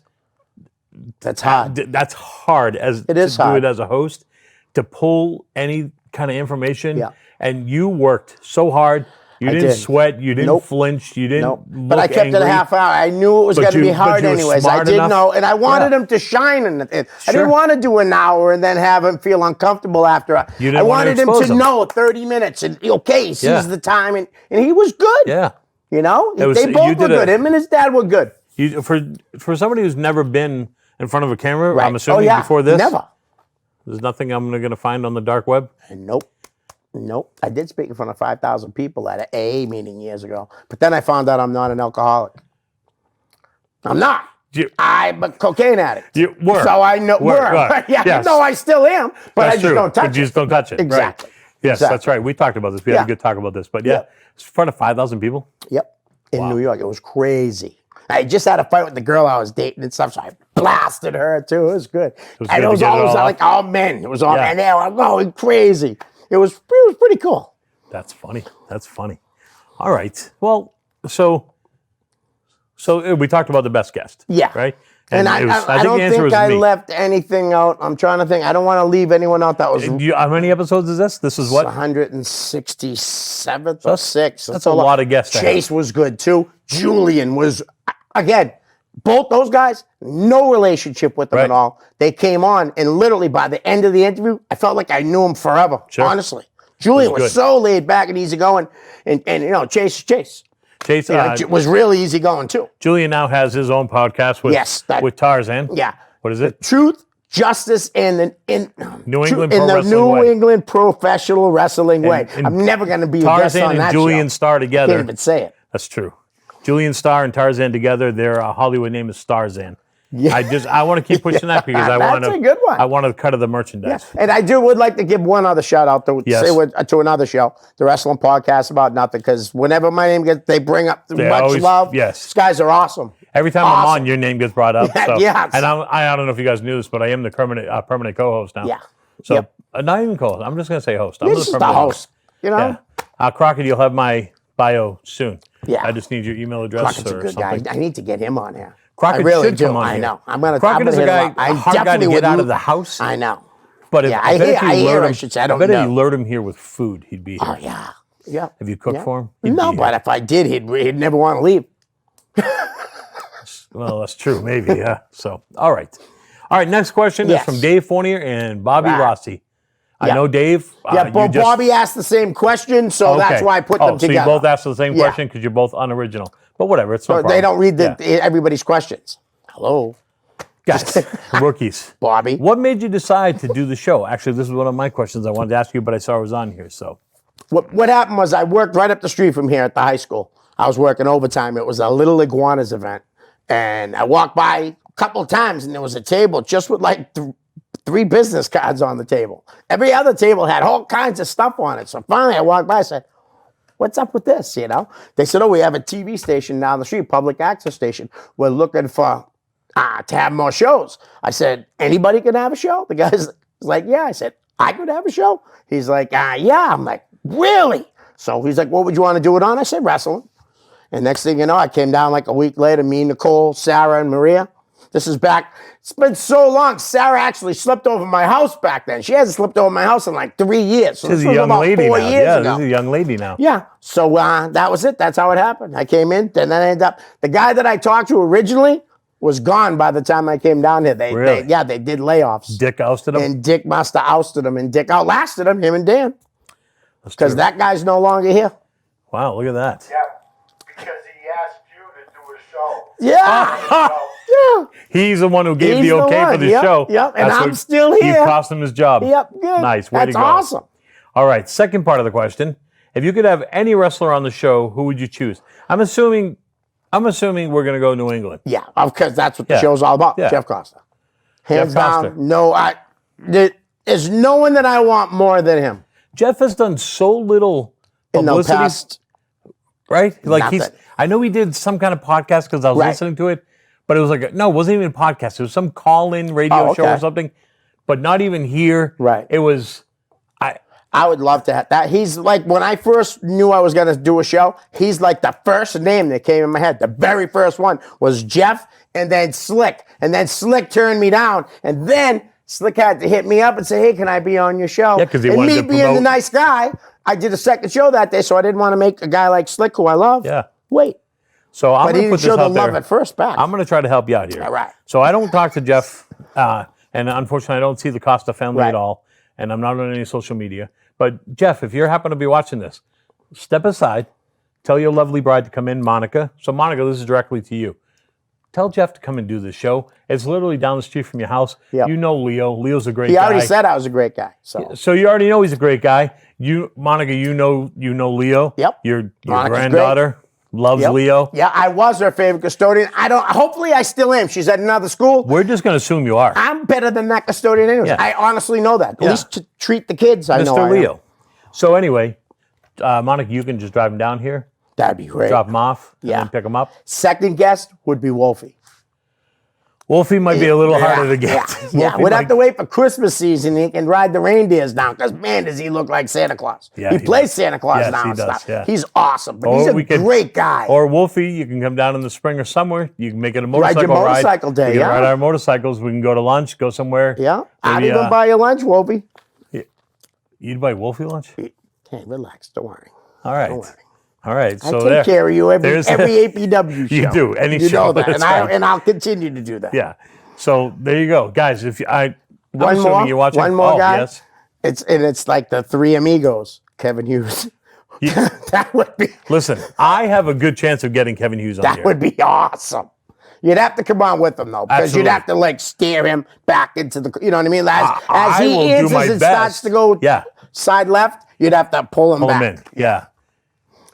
That's hard. That's hard is to hard. do it as a host, to pull any kind of information. Yeah. And you worked so hard. You didn't did. sweat. You didn't Nope. flinch. You didn't Nope. look But I kept it a angry. half hour. I knew it was But going to be you- hard but you were anyways. I smart did enough. know. And I wanted Yeah. him to shine in it. I Sure. didn't want to do an hour and then have him feel uncomfortable after. You didn't I want to wanted him expose to him. know 30 minutes and, okay, he sees Yeah. the time. And he was good. Yeah. You know? It was- They you both were did a- good. Him and his dad were good. For somebody who's never been in front of a camera, Right. I'm assuming yeah. before this, Never. there's nothing I'm going to find on the dark web. Nope. I did speak in front of 5,000 people at an AA meeting years ago, but then I found out I'm not an alcoholic. I'm not. I'm a cocaine addict. You were. So I know. Right. Yeah, Yes. no, I still am, but That's I just true. don't touch But you just don't touch it. Exactly. Right. Yes, Exactly. that's right. We talked about this. We had Yeah. a good talk about this. But yeah, Yeah. it's in front of 5,000 people. Yep. In New York. It was crazy. I just had a fight with the girl I was dating and stuff, so I blasted her too. It was good. was And good it to was get it always all like all men. It was all Yeah. men. They were going crazy. It was pretty cool. That's funny. That's funny. All right. Well, so we talked about the best guest. Yeah. Right. And I think don't the answer think was I me. left anything out. I'm trying to think. I don't want to leave anyone out that was How many episodes is this? This is what? 167th or 6th. That's a lot of guests to have. Chase was good too. Julian was, again, both those guys, no relationship with them Right. at all. They came on, and literally by the end of the interview, I felt like I knew him forever, Sure. honestly. Julian Good. was so laid back and easygoing, and Chase is Chase. Chase, Was really easygoing too. Julian now has his own podcast with, Yes, with Tarzan. Yeah. What is it? Truth, justice, and New England in Pro the Wrestling New Way. England professional wrestling way. and I'm never going to be a guest Tarzan on and that Julian show. Starr I together. can't even say it. That's true. Julian Starr and Tarzan together, their Hollywood name is Starzan. Yeah. I want to keep pushing that because I want That's a good one. I want to cut of the merchandise. And I would like to give one other shout out to Yes. to another show, the Wrestling Podcast About Nothing, because whenever my name gets, they bring up They much always- love. yes. These guys are awesome. Every time I'm Awesome. on, your name gets brought up. So, Yes. And I don't know if you guys knew this, but I am the permanent co-host now. Yeah. So Yep. Not even co-host. I'm just going to say host. I'm You're the just the permanent host. You know? Yeah. Crockett, you'll have my bio soon. Yeah. I just need your email address Crockett's a or good something. guy. I need to get him on here. Crockett I really should do. come on I here. know. I'm gonna. Crockett is a guy, him up. a hard guy to get out of the house. I know. But if, Yeah, I bet if you I hear, lured I him, should say. I don't bet if know. you lured him here with food, he'd be here. Oh yeah. Yeah. If you cook Yeah. for him, he'd No, be but if I did, he'd never want to leave. Well, that's true, maybe, yeah. So, all right. Next question Yes. is from Dave Fournier and Bobby Right. Rossi. I Yeah. know Dave. Yeah, you but just- Bobby asked the same question, so that's Okay. why I put them So together. you both asked the same Yeah. question because you're both unoriginal. But whatever, it's no So problem. they don't read Yeah. everybody's questions. Hello, Guys, rookies. Bobby. What made you decide to do the show? Actually, this is one of my questions I wanted to ask you, but I saw it was on here, so. What happened was I worked right up the street from here at the high school. I was working overtime. It was a Little Iguanas event. And I walked by a couple of times and there was a table just with like three business cards on the table. Every other table had all kinds of stuff on it. So finally I walked by and said, what's up with this, you know? They said, oh, we have a TV station down the street, public access station. We're looking for to have more shows. I said, anybody can have a show? The guy's like, yeah. I said, I could have a show? He's like, yeah. I'm like, really? So he's like, what would you want to do it on? I said, wrestling. And next thing you know, I came down like a week later, me, Nicole, Sarah, and Maria. This is back. It's been so long. Sarah actually slept over my house back then. She hasn't slept over my house in like 3 years. So This is was a young about lady 4 now. years Yeah, ago. this is a young lady now. Yeah. So that was it. That's how it happened. I came in, and then I ended up, the guy that I talked to originally was gone by the time I came down here. They did layoffs. Dick ousted him? And Dick must have ousted him, and Dick outlasted him and Dan. That's Because true. that guy's no longer here. Wow, look at that. Yeah, because he asked you to do a show. Yeah. Yeah. He's the one who gave He's the okay one. for the Yep, show. Yep. And That's I'm what- still You here. cost him his job. Yep. Good. Nice. Way That's to go. awesome. All right. Second part of the question. If you could have any wrestler on the show, who would you choose? I'm assuming we're going to go New England. Yeah, because that's what the Yeah. show's all about. Yeah. Jeff Costa. Hands Jeff Costa. down. No, there's no one that I want more than him Jeff has done so little in the publicity, past. right? Like Nothing. I know he did some kind of podcast because I was Right. listening to it, but it was like, no, it wasn't even a podcast. It was some call-in radio Oh, show or okay. something, but not even here. Right. It was, I would love to have that. He's like, when I first knew I was going to do a show, he's like the first name that came in my head. The very first one was Jeff and then Slick. And then Slick turned me down. And then Slick had to hit me up and say, hey, can I be on your show? Yeah, 'cause he and wanted me to being the promote- nice guy, I did a second show that day, so I didn't want to make a guy like Slick, who I love, yeah. wait. So I'm But going he to didn't put show this the out love there. at first back. I'm going to try to help you out here. All right. So I don't talk to Jeff, and unfortunately, I don't see the Costa family Right. at all, and I'm not on any social media. But Jeff, if you happen to be watching this, step aside, tell your lovely bride to come in, Monica. So Monica, this is directly to you. tell Jeff to come and do the show. It's literally down the street from your house. Yep. You know Leo. Leo's a great He guy. already said I was a great guy. So You already know he's a great guy. Monica, you know Leo. Yep. Your Monica's granddaughter loves Yep. Leo. Yeah, I was her favorite custodian. Hopefully I still am. She's at another school. We're just going to assume you are. I'm better than that custodian anyways. Yeah. I honestly know that. At Yeah. least to treat the kids, I know Mr. I am. Leo. So anyway, Monica, you can just drive him down here, That'd be great. drop him off, and Yeah. then pick him up. Second guest would be Wolfie. Wolfie might be a little harder to get. Yeah, Wolfie we'd might- have to wait for Christmas season. He can ride the reindeers down because, man, does he look like Santa Claus. Yeah, he he plays does. Santa Claus Yes, now he and does, stuff. yeah. He's awesome, but Or he's a we could- great guy. Or Wolfie, you can come down in the spring or somewhere. You can make it a Ride motorcycle your motorcycle day, We can yeah. ride our motorcycles. We can go to lunch, go somewhere. yeah, I'd Maybe, even buy you lunch, Wolfie. You'd buy Wolfie lunch? Hey, relax, don't worry. All right. Don't worry. All right. I So take there. care of you every There's- APW show. You do, any you show, know that, that's and, right. and I'll continue to do that. Yeah. So there you go, guys. If you, I'm One assuming more? you're watching. One more oh, guy? Yes. It's like the three amigos, Kevin Hughes. that would be Listen, I have a good chance of getting Kevin Hughes on that here. would be awesome. You'd have to come on with him though, because Absolutely. you'd have to like steer him back into the. You know what I mean? As I will he do answers my and best. starts to go Yeah. side left, you'd have to pull him Pull back. him in. Yeah.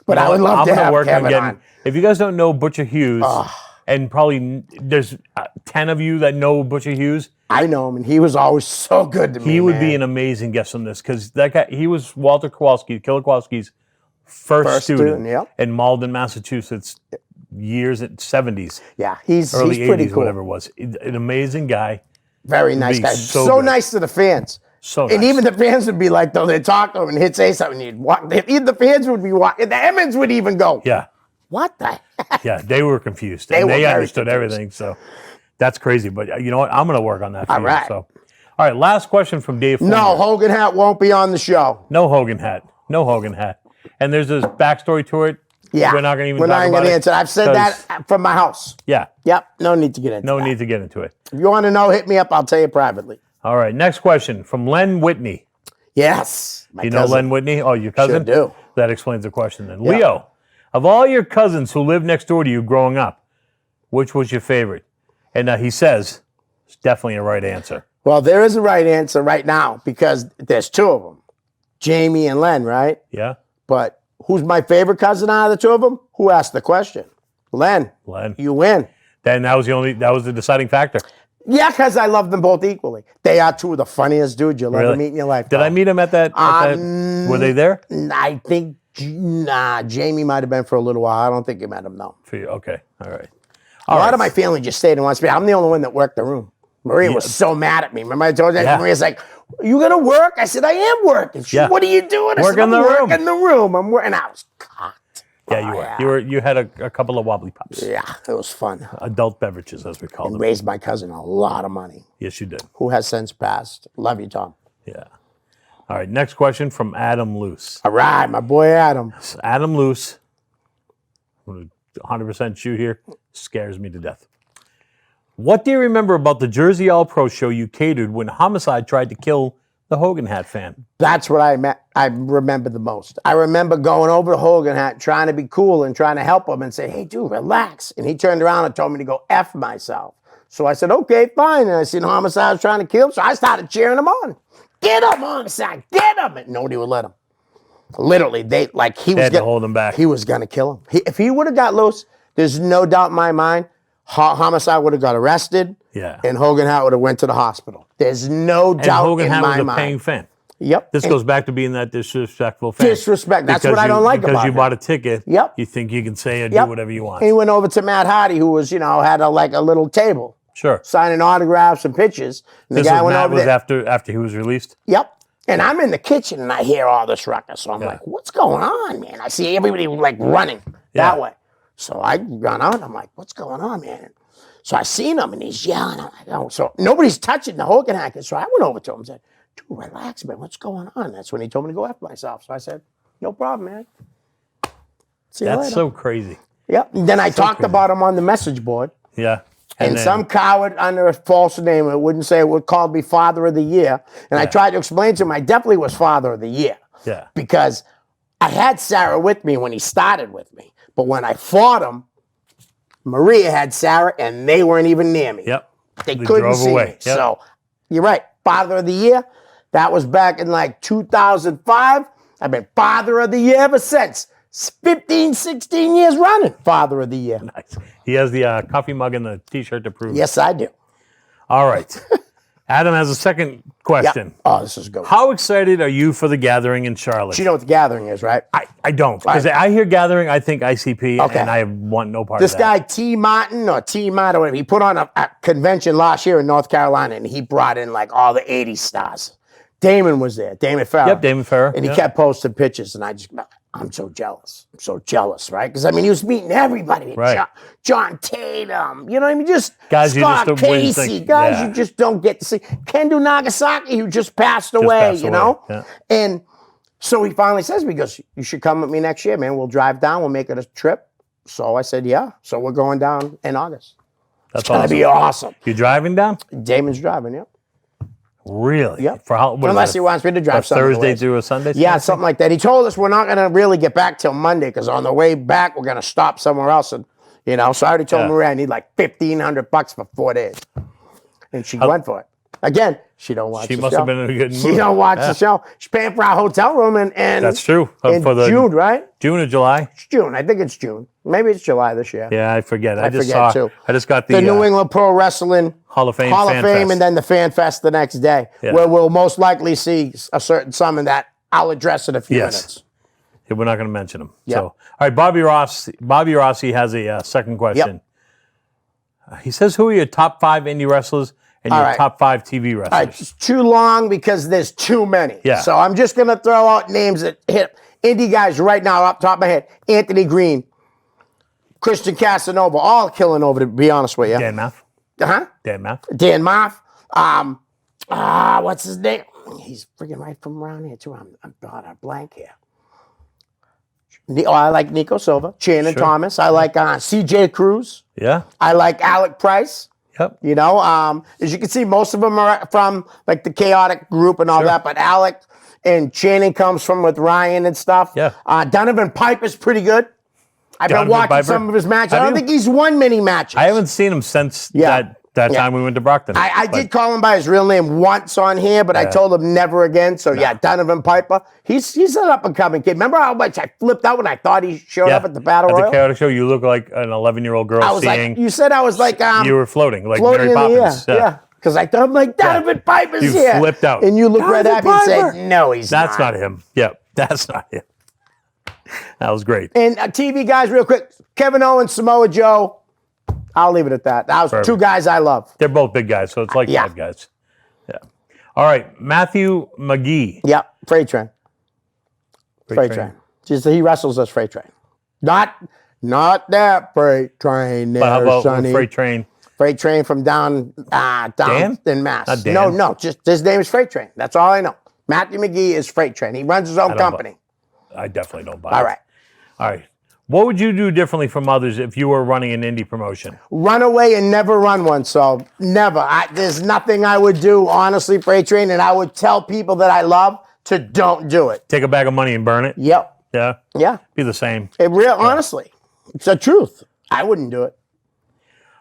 But I would love I'm to gonna have work Kevin on getting. on. If you guys don't know Butcher Hughes, and probably there's 10 of you that know Butcher Hughes, I know him, and he was always so good to me. he would man. be an amazing guest on this because that guy, he was Walter Kowalski, Killer Kowalski's first student yep. in Malden, Massachusetts, years in 70s, Yeah, he's early pretty 80s, cool. whatever it was. An amazing guy. Very nice Be guy. so So good. nice to the fans. So And nice. even the fans would be like, though, they'd talk to him and he'd say something. He'd walk. Even the fans would be walking. The Emmons would even go, Yeah. what the heck? Yeah, they were confused. They and were they very understood confused. everything. So that's crazy. But you know what? I'm going to work on that for All you. right. So, all right, last question from Dave. No, Fulmer. Hogan Hat won't be on the show. No Hogan hat. No Hogan hat. And there's this backstory to it. Yeah. We're not going to even We're talk not about going to it. answer. I've said 'cause- that from my house. Yeah. Yep. No need to get into No that. need to get into it. If you want to know, hit me up. I'll tell you privately. All right. Next question from Len Whitney. Yes. My You know cousin. Len Whitney? Oh, your cousin? Sure do. That explains the question then. Leo, of all your cousins who lived next door to you growing up, which was your favorite? And he says, it's definitely a right answer. Well, there is a right answer right now because there's two of them, Jamie and Len, right? Yeah? But who's my favorite cousin out of the two of them? Who asked the question? Len. Len. You win. Then that was the deciding factor. Yeah, because I love them both equally. They are two of the funniest dudes you'll ever Really? meet in your life. Did I meet him at that? Were they there? I think, Jamie might have been for a little while. I don't think you met him, though. For you? Okay. All right. A lot of my family just stayed in one spot. I'm the only one that worked the room. Maria was so mad at me. Remember I told you? Yeah. Maria's like, you going to work? I said, I am working. She, Yeah. what are you doing? I Work said, in I'm the room. working the room. I'm working. I was cocked. Yeah, you were. You had a couple of wobbly pops. Yeah, it was fun. Adult beverages, as we call And them. raised my cousin a lot of money, Yes, you did. who has since passed. Love you, Tom. Yeah. All right. Next question from Adam Luce. All right, my boy Adam. Adam Luce, I'm going to 100% shoot here, scares me to death. What do you remember about the Jersey All Pro show you catered when Homicide tried to kill the Hogan Hat fan? That's what I remember the most. I remember going over to Hogan Hat, trying to be cool and trying to help him and say, hey, dude, relax. And he turned around and told me to go F myself. So I said, okay, fine. And I seen Homicide was trying to kill him, so I started cheering him on. Get him, Homicide, get him. And nobody would let him. Literally, he They was had to gonna hold him back. He was gonna kill him. If he would have got loose, there's no doubt in my mind, Homicide would have got arrested. Yeah. And Hogan Hat would have went to the hospital. There's no And doubt Hogan in Hat my was a mind. paying fan. Yep. This And goes back to being that disrespectful fan. Disrespect. That's Because what I don't like because about you him. bought a ticket. Yep. You think you can say and Yep. do whatever you want. He went over to Matt Hardy, who was, had a little table, Sure. signing autographs and pictures. And the This guy was went Matt over was there. after he was released. Yep. And I'm in the kitchen and I hear all this ruckus. So I'm like, what's going on, man? I see everybody running Yeah. that way. So I run out. I'm like, what's going on, man? So I seen him and he's yelling. I'm like, oh. So nobody's touching the Hogan Hackett. So I went over to him and said, dude, relax, man. What's going on? That's when he told me to go after myself. So I said, no problem, man. See you That's later. so crazy. Yep. And then I talked crazy. about him on the message board. Yeah. And then- some coward under a false name, it wouldn't say it would call me Father of the Year. And I tried to explain to him I definitely was Father of the Year. Yeah. Because I had Sarah with me when he started with me. But when I fought him, Maria had Sarah, and they weren't even near me. Yep. They They couldn't drove see away. me. Yep. So you're right. Father of the Year. That was back in like 2005. I've been Father of the Year ever since. 15, 16 years running. Father of the Year. Nice. He has the coffee mug and the T-shirt to prove it. Yes, I do. All right. Adam has a second Yeah. question. Oh, this is good. How excited are you for the gathering in Charlotte? You know what the gathering is, right? I don't. Because I hear gathering, I think ICP, Okay. and I want no part This of that. guy, T. Martin or T. Martin, whatever, he put on a convention last year in North Carolina, and he brought in like all the 80s stars. Damon was there, Damon Farrell. Yep, Damon Farrell. And he Yep. kept posting pictures, and I'm so jealous. I'm so jealous, right? Because, I mean, he was meeting everybody. Right. John Tatum, you know what I mean? Just Guys you just Scott don't- wouldn't Casey, think- guys yeah. you just don't get to see. Kendo Nagasaki, who just passed away, passed you away, know? yeah. And so he finally says, because you should come with me next year, man. We'll drive down. We'll make it a trip. So I said, yeah. So we're going down in August. That's It's going to awesome. be awesome. You driving down? Damon's driving, yeah. Really? Yep. For how? What is Unless that, he wants me to a drive some Thursday through a Sunday? Yeah, something like that. He told us we're not going to really get back till Monday because on the way back, we're going to stop somewhere else. And, you know, so I already told Yeah. Maria I need like $1,500 for 4 days. And she went for it. Again, she don't watch She the must show. have been in a good mood. She don't watch Yeah. the show. She's paying for our hotel room and That's true. in For the June, right? June or July? It's June. I think it's June. Maybe it's July this year. Yeah, I forget. I just forget, saw. too. I just got The the New England Pro Wrestling Hall of Fame. Hall of Fan Fame Fest. and then the Fan Fest the next day, Yeah. where we'll most likely see a certain summon that I'll address in a few Yes. minutes. Yeah, we're not going to mention him. Yep. So, all right, Bobby Rossi has a second question. He says, "Who are your top 5 indie wrestlers and All your right. top 5 TV wrestlers?" All right, it's too long because there's too many. Yeah. So I'm just going to throw out names that hit indie guys right now off the top of my head. Anthony Green, Christian Casanova, all killing over, to be honest with you. Dan Maff. Uh-huh. Dan Maff. Dan Moff. What's his name? He's freaking right from around here, too. I'm drawing a blank here. I like Nico Silva, Shannon Sure. Thomas. I like CJ Cruz. Yeah. I like Alec Price. Yep. You know, as you can see, most of them are from like the chaotic group and all Sure. that. But Alec and Shannon comes from with Ryan and stuff. Yeah. Donovan Piper's pretty good. I've been Donovan watching Piper? some of his matches. Have I don't you? think he's won many matches. I haven't seen him since Yeah. that Yeah. time we went to Brockton. I But did call him by his real name once on here, but I Yeah. told him never again. So yeah, Donovan Piper. He's an up and coming kid. Remember how much I flipped out when I thought he showed up at the Battle At the Royal? Chaotic Show, you look like an 11-year-old girl I was seeing. like, you said I was like you were floating like floating Mary in the Poppins. air. Yeah. Because I thought I'm like Donovan Piper's You here. flipped out. And you looked right at me and Donovan said, no, he's That's not him. Yep, that's not him. That was great. And TV guys, real quick, Kevin Owens, Samoa Joe. I'll leave it at that. That was Perfect. two guys I love. They're both big guys, so it's like Yeah. 5 guys. Yeah. All right, Matthew McGee. Yep, Freight Train. Freight Train. Train. Just he wrestles as Freight Train. Not that Freight Train there, But how about Sonny. Freight Train? Freight Train from down Dan? in Mass. Not Dan? No, just his name is Freight Train. That's all I know. Matthew McGee is Freight Train. He runs his own don't company. I definitely don't buy All it. right. All right. What would you do differently from others if you were running an indie promotion? Run away and never run one. So never. There's nothing I would do, honestly, Freight Train, and I would tell people that I love to don't do it. Take a bag of money and burn it? Yep. Yeah. Yeah. Be the same. Honestly, it's the truth. I wouldn't do it.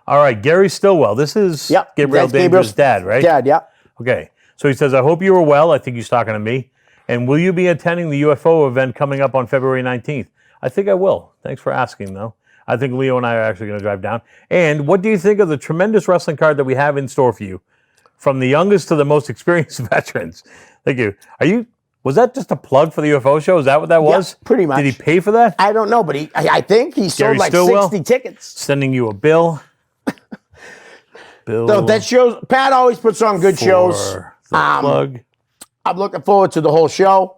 All right, Gary Stillwell. This is Yep. Gabriel That's Danger's Gabriel's dad, right? Dad, yeah. Okay. So he says, I hope you are well. I think he's talking to me. And will you be attending the UFO event coming up on February 19th? I think I will. Thanks for asking, though. I think Leo and I are actually going to drive down. And what do you think of the tremendous wrestling card that we have in store for you? From the youngest to the most experienced veterans. Thank you. Was that just a plug for the UFO show? Is that what that was? pretty much. Did he pay for that? I don't know, but I think he sold Gary like Stillwell? 60 tickets. Sending you a bill. Bill No, that shows. Pat always puts on good shows. for the plug. I'm looking forward to the whole show.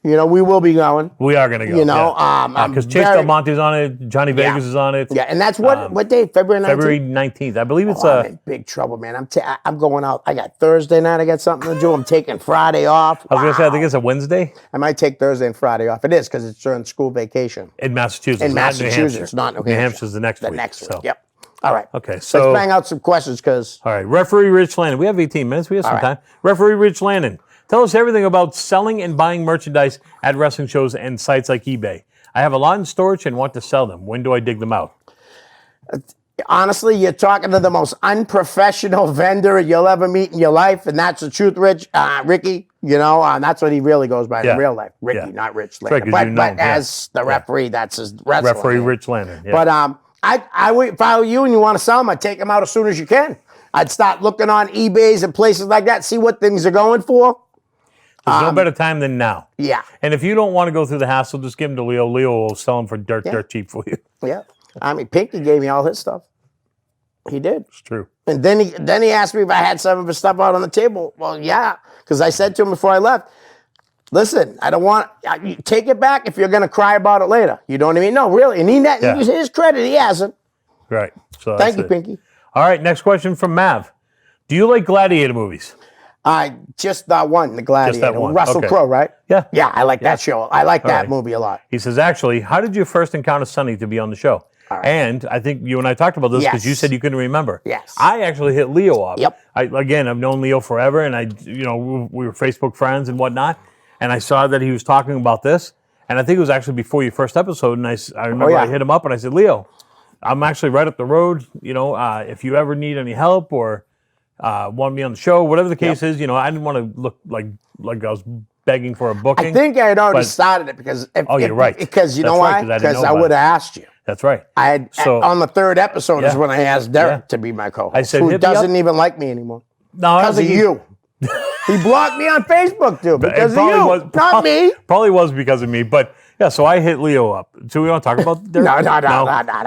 You know, we will be going. We are going to go. You know, I'm because Chase very- Del Monte's on it, Johnny Vegas is on it. Yeah, and that's what day? February 19th? February 19th. I believe it's I'm in big trouble, man. I'm going out. I got Thursday night. I got something to do. I'm taking Friday off. I was going to say, I think it's a Wednesday I might take Thursday and Friday off. It is because it's during school vacation. in Massachusetts. In not New Massachusetts, Hampshire. not New New Hampshire. Hampshire's the next The week. next so. week. Yep. All right. Okay, so Let's bang out some questions because all right, referee Rich Landon. We have 18 minutes. We have some All right. time. Referee Rich Landon, tell us everything about selling and buying merchandise at wrestling shows and sites like eBay. I have a lot in storage and want to sell them. When do I dig them out? Honestly, you're talking to the most unprofessional vendor you'll ever meet in your life, and that's the truth, Ricky. You know, that's what he really goes by in real life. Ricky, not Rich Lander. right, 'cause you know him, but as the referee, that's his wrestling Referee name. Rich Lander. Yeah. But I would, if I were you and you want to sell them, I'd take them out as soon as you can. I'd start looking on eBays and places like that, see what things are going for. There's no better time than now. Yeah. And if you don't want to go through the hassle, just give them to Leo. Leo will sell them for dirt cheap for you. Yeah. I mean, Pinky gave me all his stuff. He did. It's true. And then he asked me if I had some of his stuff out on the table. Well, yeah, because I said to him before I left, listen, I don't want, you take it back if you're going to cry about it later. You know what I mean? No, really. And his credit, he hasn't. Right. So Thank you, it. Pinky. All right, next question from Mav. Do you like gladiator movies? Just that one, The Gladiator. Just that one, Russell okay. Crowe, right? Yeah. Yeah, I like that show. I like that right. movie a lot. He says, actually, how did you first encounter Sonny to be on the show? right. And I think you and I talked about this because you Yes. said you couldn't remember. Yes. I actually hit Leo up. Yep. Again, I've known Leo forever, and we were Facebook friends and whatnot. And I saw that he was talking about this, and I think it was actually before your first episode. And I remember I hit him up and I said, Leo, I'm actually right up the road. If you ever need any help or want me on the show, whatever the case is, I didn't want to look like I was begging for a booking. I think I had already but- started it because you're right. Because you That's know right, why? 'cause I didn't Because know I about would it. have asked you. That's right. I had on the third episode is when I asked Derek to be my co-host. I said, who hit me doesn't up. even like me anymore No, I don't because of think you. He blocked me on Facebook too because of probably you, was- not me. Probably was because of me, but yeah. So I hit Leo up. So we want to talk about Derek? No.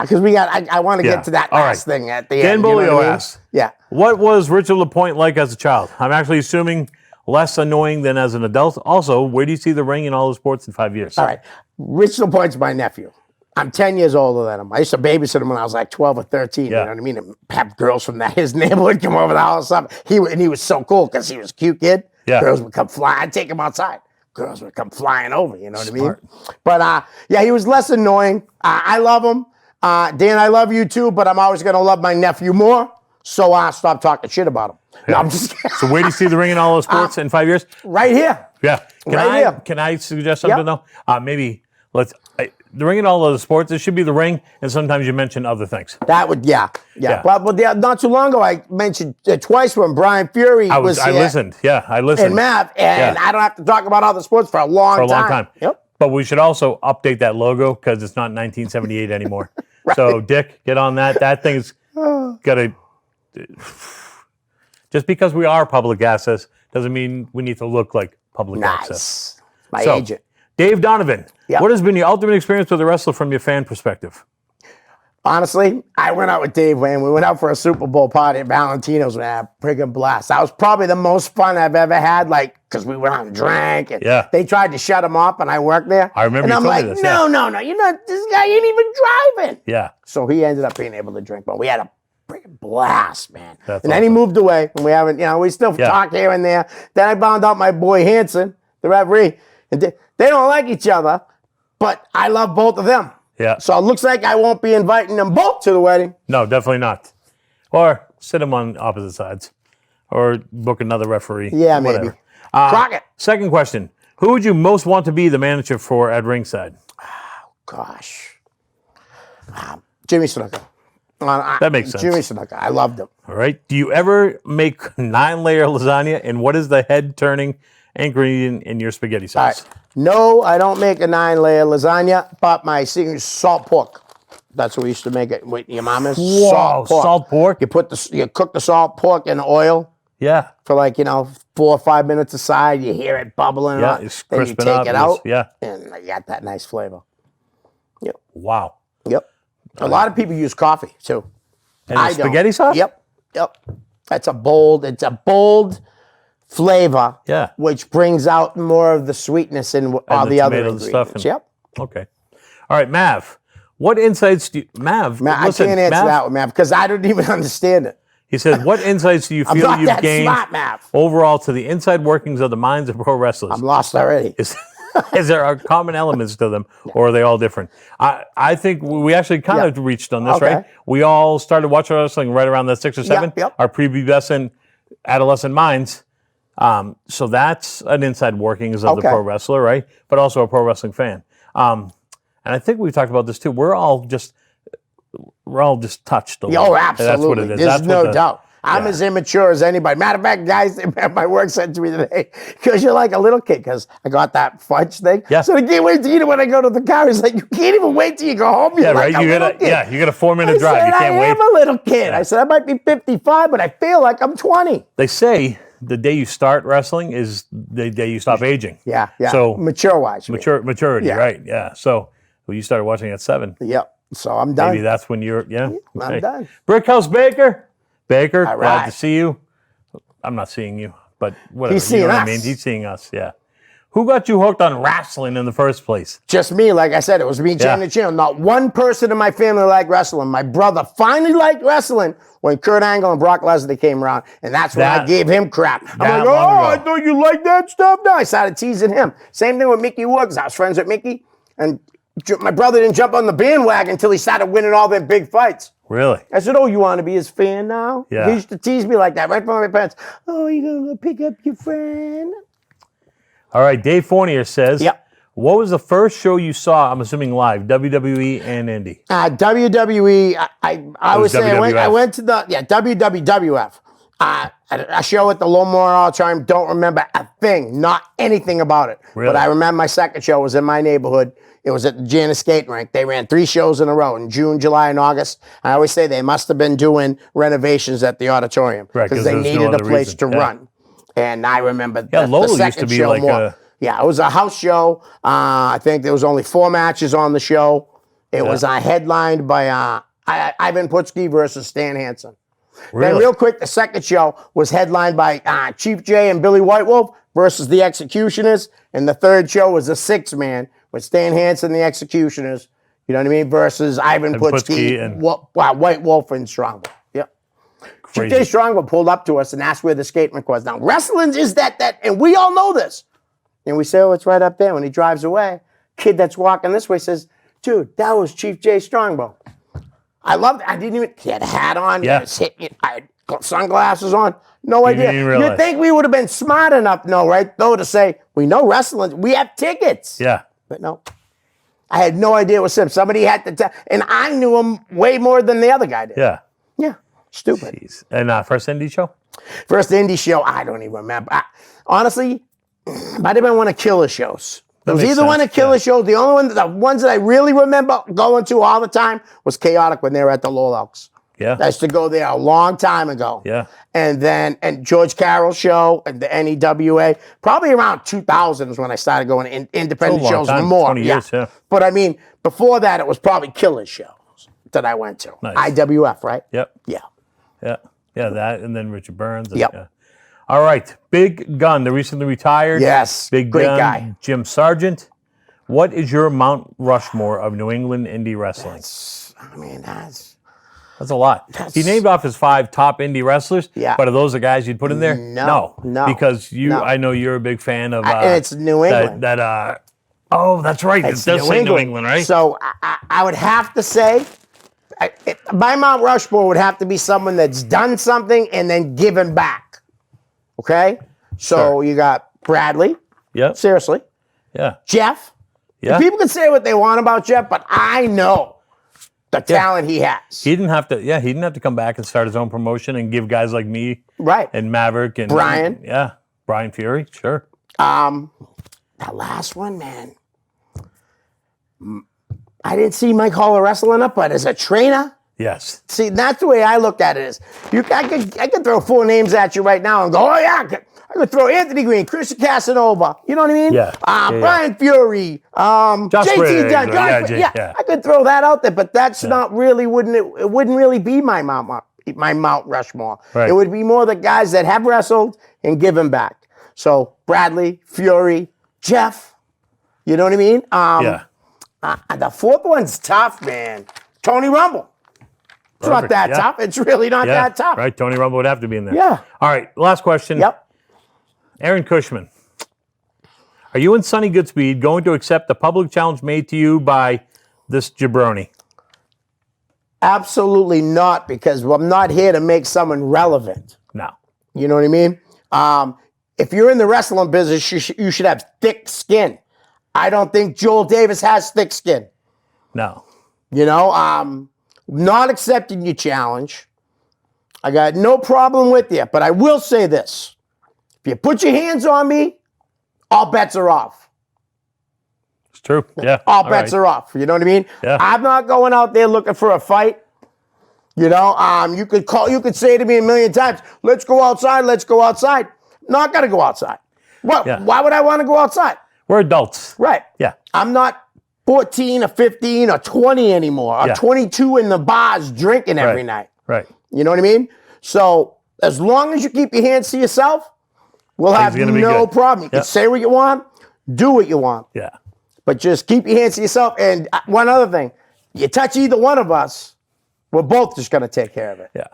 Because I want to Yeah. get to that All last right. thing at the Dan end. You know Bolio what I mean? asks, Yeah. what was Richard LaPointe like as a child? I'm actually assuming less annoying than as an adult. Also, where do you see the ring in all the sports in 5 years? All right. Rich LaPointe's my nephew. I'm 10 years older than him. I used to babysit him when I was like 12 or 13. Yeah. You know what I mean? And have girls from his neighborhood come over the house. He was so cool because he was a cute kid. Yeah. Girls would come flying. I'd take him outside. Girls would come flying over. You know what I mean? But he was less annoying. I love him. Dan, I love you too, but I'm always going to love my nephew more. So stop talking shit about him. No, I'm just kidding. So where do you see the ring in all the sports in 5 years? Right here. Yeah. Here. Can I suggest something though? Maybe the ring in all of the sports. It should be the ring, and sometimes you mention other things. That would, yeah. But not too long ago, I mentioned twice when Brian Fury was I here listened. Yeah, I listened. and Mav, and I don't have to talk about other sports for a long time. Yep. But we should also update that logo because it's not 1978 anymore. So, Dick, get on that. That thing's got to. Just because we are public access doesn't mean we need to look like public access. Nice. My agent. Dave Donovan, what has been your ultimate experience with a wrestler from your fan perspective? Honestly, I went out with Dave when we went out for a Super Bowl party at Valentino's. We had a friggin' blast. That was probably the most fun I've ever had, because we went out and drank. And they tried to shut him off, and I worked there. I remember and you I'm told like, me this. no, you're not, this guy ain't even driving. Yeah. So he ended up being able to drink, but we had a freaking blast, man. That's and then he moved away, and we haven't, we still talk here and there. Then I found out my boy Hanson, the referee, and they don't like each other, but I love both of them. Yeah. So it looks like I won't be inviting them both to the wedding. No, definitely not. Or sit them on opposite sides. Or book another referee. Yeah, whatever. maybe. Crockett. Second question. Who would you most want to be the manager for at ringside? Gosh. Jimmy Snuka. That makes sense. Jimmy Snuka. I loved him. All right. Do you ever make 9-layer lasagna? And what is the head-turning ingredient in your spaghetti sauce? All right. No, I don't make a 9-layer lasagna, but my secret is salt pork. That's what we used to make it with your mama's. Whoa, salt pork. salt pork? You cook the salt pork in oil Yeah. for 4 or 5 minutes aside. You hear it bubbling up. It's Then you crisping take up. it out. Yeah. And you got that nice flavor. Wow. Yep. A lot of people use coffee too. And I the spaghetti sauce? Yep. It's a bold flavor. Yeah. Which brings out more of the sweetness in all the other tomatoes and ingredients. stuff. Yep. Okay. All right, Mav. What insights do you... Mav, I listen, can't answer Mav, that one, Mav, because I don't even understand it. He said, what insights do you I'm feel not you've that gained smart, Mav. overall to the inside workings of the minds of pro wrestlers? I'm lost already. Is there common elements to them, or are they all different? I think we actually kind of reached on this, right? We all started watching wrestling right around that 6 or 7, our prepubescent adolescent minds. So that's an inside workings of the pro wrestler, right? But also a pro wrestling fan. And I think we've talked about this too. We're all just we're all just touched a Oh, little. absolutely. That's what it is. There's That's no what doubt. I'm as immature as anybody. Matter of fact, guys at my work said to me today, because you're like a little kid, because I got that fudge thing. Yeah. So I can't wait to eat it when I go to the car. He's like, you can't even wait till you go home. You're Yeah, like right. a You little got kid. you got a 4-minute I drive. said, You can't I wait. am a little kid. Yeah. I said, I might be 55, but I feel like I'm 20. They say the day you start wrestling is the day you stop aging. Yeah. So mature-wise. maturity, Yeah. right? Yeah. So you started watching at 7. Yep. So I'm done. Maybe that's when you're. Yeah. I'm done. Brickhouse Baker. Baker, All glad right. to see you. I'm not seeing you, but whatever. He's you know seeing what I us. mean? He's seeing us. Yeah. Who got you hooked on wrestling in the first place? Just me, like I said, it was me, Jay, and the channel. Not one person in my family liked wrestling. My brother finally liked wrestling when Kurt Angle and Brock Lesnar came around, and that's when I gave him crap. I'm like, that oh, long I ago. thought you liked that stuff. No, I started teasing him. Same thing with Mickey Woods. I was friends with Mickey, and my brother didn't jump on the bandwagon until he started winning all them big fights. Really? I said, oh, you want to be his fan now? Yeah. He used to tease me like that right from my parents. Oh, you going to go pick up your friend? All right. Dave Fournier says, Yep. what was the first show you saw, I'm assuming live, WWE and Indie? WWE, I would say I WWF. went to the, WWF. A show at the Lowmore Auditorium, don't remember a thing, not anything about it. Really? But I remember my second show was in my neighborhood. It was at the Janice Skating Rink. They ran 3 shows in a row in June, July, and August. I always say they must have been doing renovations at the auditorium Right, 'cause they there was no needed a other place reason. to Yeah. run. And I remember Yeah, the Lowell used second to be show like more. a- Yeah, it was a house show. I think there was only 4 matches on the show. It was headlined by Ivan Putski versus Stan Hansen. Really? Then real quick, the second show was headlined by Chief J and Billy White Wolf versus the Executioners. And the third show was a 6-man with Stan Hansen, the Executioners, you know what I mean, versus Ivan Putski, and- White Wolf, and Strongbow. Yep. Chief J Strongbow pulled up to us and asked where the skate rink was. Now, wrestling is that, and we all know this. And we say, oh, it's right up there. When he drives away, kid that's walking this way says, dude, that was Chief J Strongbow. I loved it. I didn't even, he had a hat on. Yeah. I had sunglasses on. No idea. didn't realize. You'd think we would have been smart enough, right, though, to say, we know wrestling. We have tickets. Yeah. But no. I had no idea it was him. Somebody had to tell. And I knew him way more than the other guy did. Yeah. Yeah. Stupid. Jeez. And first indie show? First indie show, I don't even remember. Honestly, might have been one of Killer shows. It was makes either one sense, of Killer shows. The only the ones that I really remember going to all the time was Chaotic when they were at the Lowell Elks. Yeah. I used to go there a long time ago. Yeah. And George Carroll's show and the NEWA, probably around 2000 is when I started going to independent It's a long shows time, more. 20 years, yeah. But I mean, before that, it was probably Killer shows that I went to. Nice. IWF, right? Yep. Yeah. Yeah. Yeah, that, and then Richard Burns. And, Yep. yeah. All right. Big Gun, the recently retired. Yes, Big great Gun, guy. Jim Sargent. What is your Mount Rushmore of New England indie wrestling? I mean, that's That's a lot. He named off his 5 top indie wrestlers. Yeah. But are those the guys you'd put in there? No. Because No. I know you're a big fan of. it's New England. Oh, that's right. It does say New England, right? So I would have to say, my Mount Rushmore would have to be someone that's done something and then given back. Okay? So Sure. you got Bradley, Yep. seriously. Yeah. Jeff. Yeah. People can say what they want about Jeff, but I know the talent he has. He didn't have to. Yeah, he didn't have to come back and start his own promotion and give guys like me Right. and Maverick and Brian. Yeah, Brian Fury. Sure. That last one, man. I didn't see Mike Haller wrestling up, but as a trainer, Yes. see, that's the way I looked at it. I could throw 4 names at you right now and go, oh yeah, I could throw Anthony Green, Christian Casanova. You know what I mean? Yeah. Brian Fury, JT Briggs, Dunn. yeah, Yeah, I could throw that out there, but that's not really it wouldn't really be my Mount Rushmore. Right. It would be more the guys that have wrestled and given back. So Bradley, Fury, Jeff. You know what I mean? Yeah. The 4th one's tough, man. Tony Rumble. It's not Perfect, that yeah. tough. It's really not Yeah. that tough. Right. Tony Rumble would have to be in there. Yeah. All right. Last question. Yep. Aaron Cushman. Are you and Sonny Goodspeed going to accept the public challenge made to you by this jabroni? Absolutely not, because I'm not here to make someone relevant. No. You know what I mean? If you're in the wrestling business, you should have thick skin. I don't think Joel Davis has thick skin. No. You know, Not accepting your challenge. I got no problem with you, but I will say this. If you put your hands on me, all bets are off. It's true. Yeah. All bets are off. You know what I mean? Yeah. I'm not going out there looking for a fight. You know, you could say to me a million times, let's go outside, let's go outside. Not gonna go outside. What? Yeah. Why would I want to go outside? We're adults. Right. Yeah. I'm not 14 or 15 or 20 anymore, or Yeah. 22 in the bars drinking every night. Right. You know what I mean? So as long as you keep your hands to yourself, we'll have Things are gonna be no good. problem. You Yeah. can say what you want, do what you want, Yeah. but just keep your hands to yourself. And one other thing, you touch either one of us, we're both just going to take care of it. Yeah.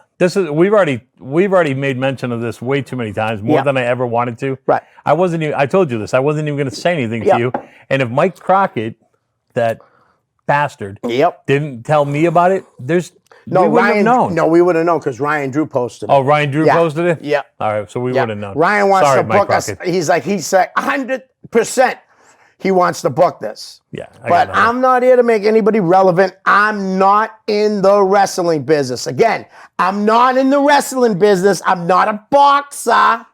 We've already made mention of this way too many times, more Yeah. than I ever wanted to. Right. I told you this. I wasn't even going to say anything Yeah. to you. And if Mike Crockett, that bastard, Yep. didn't tell me about it, we wouldn't Ryan. have known. No, we would have known because Ryan Drew posted it. Oh, Ryan Drew Yeah. posted it? Yeah. All right, so we Yeah. would have known. Ryan wants Sorry, to Mike book us. Crockett. He said 100% he wants to book this. Yeah. But I'm not here to make anybody relevant. I'm not in the wrestling business. Again, I'm not in the wrestling business. I'm not a boxer,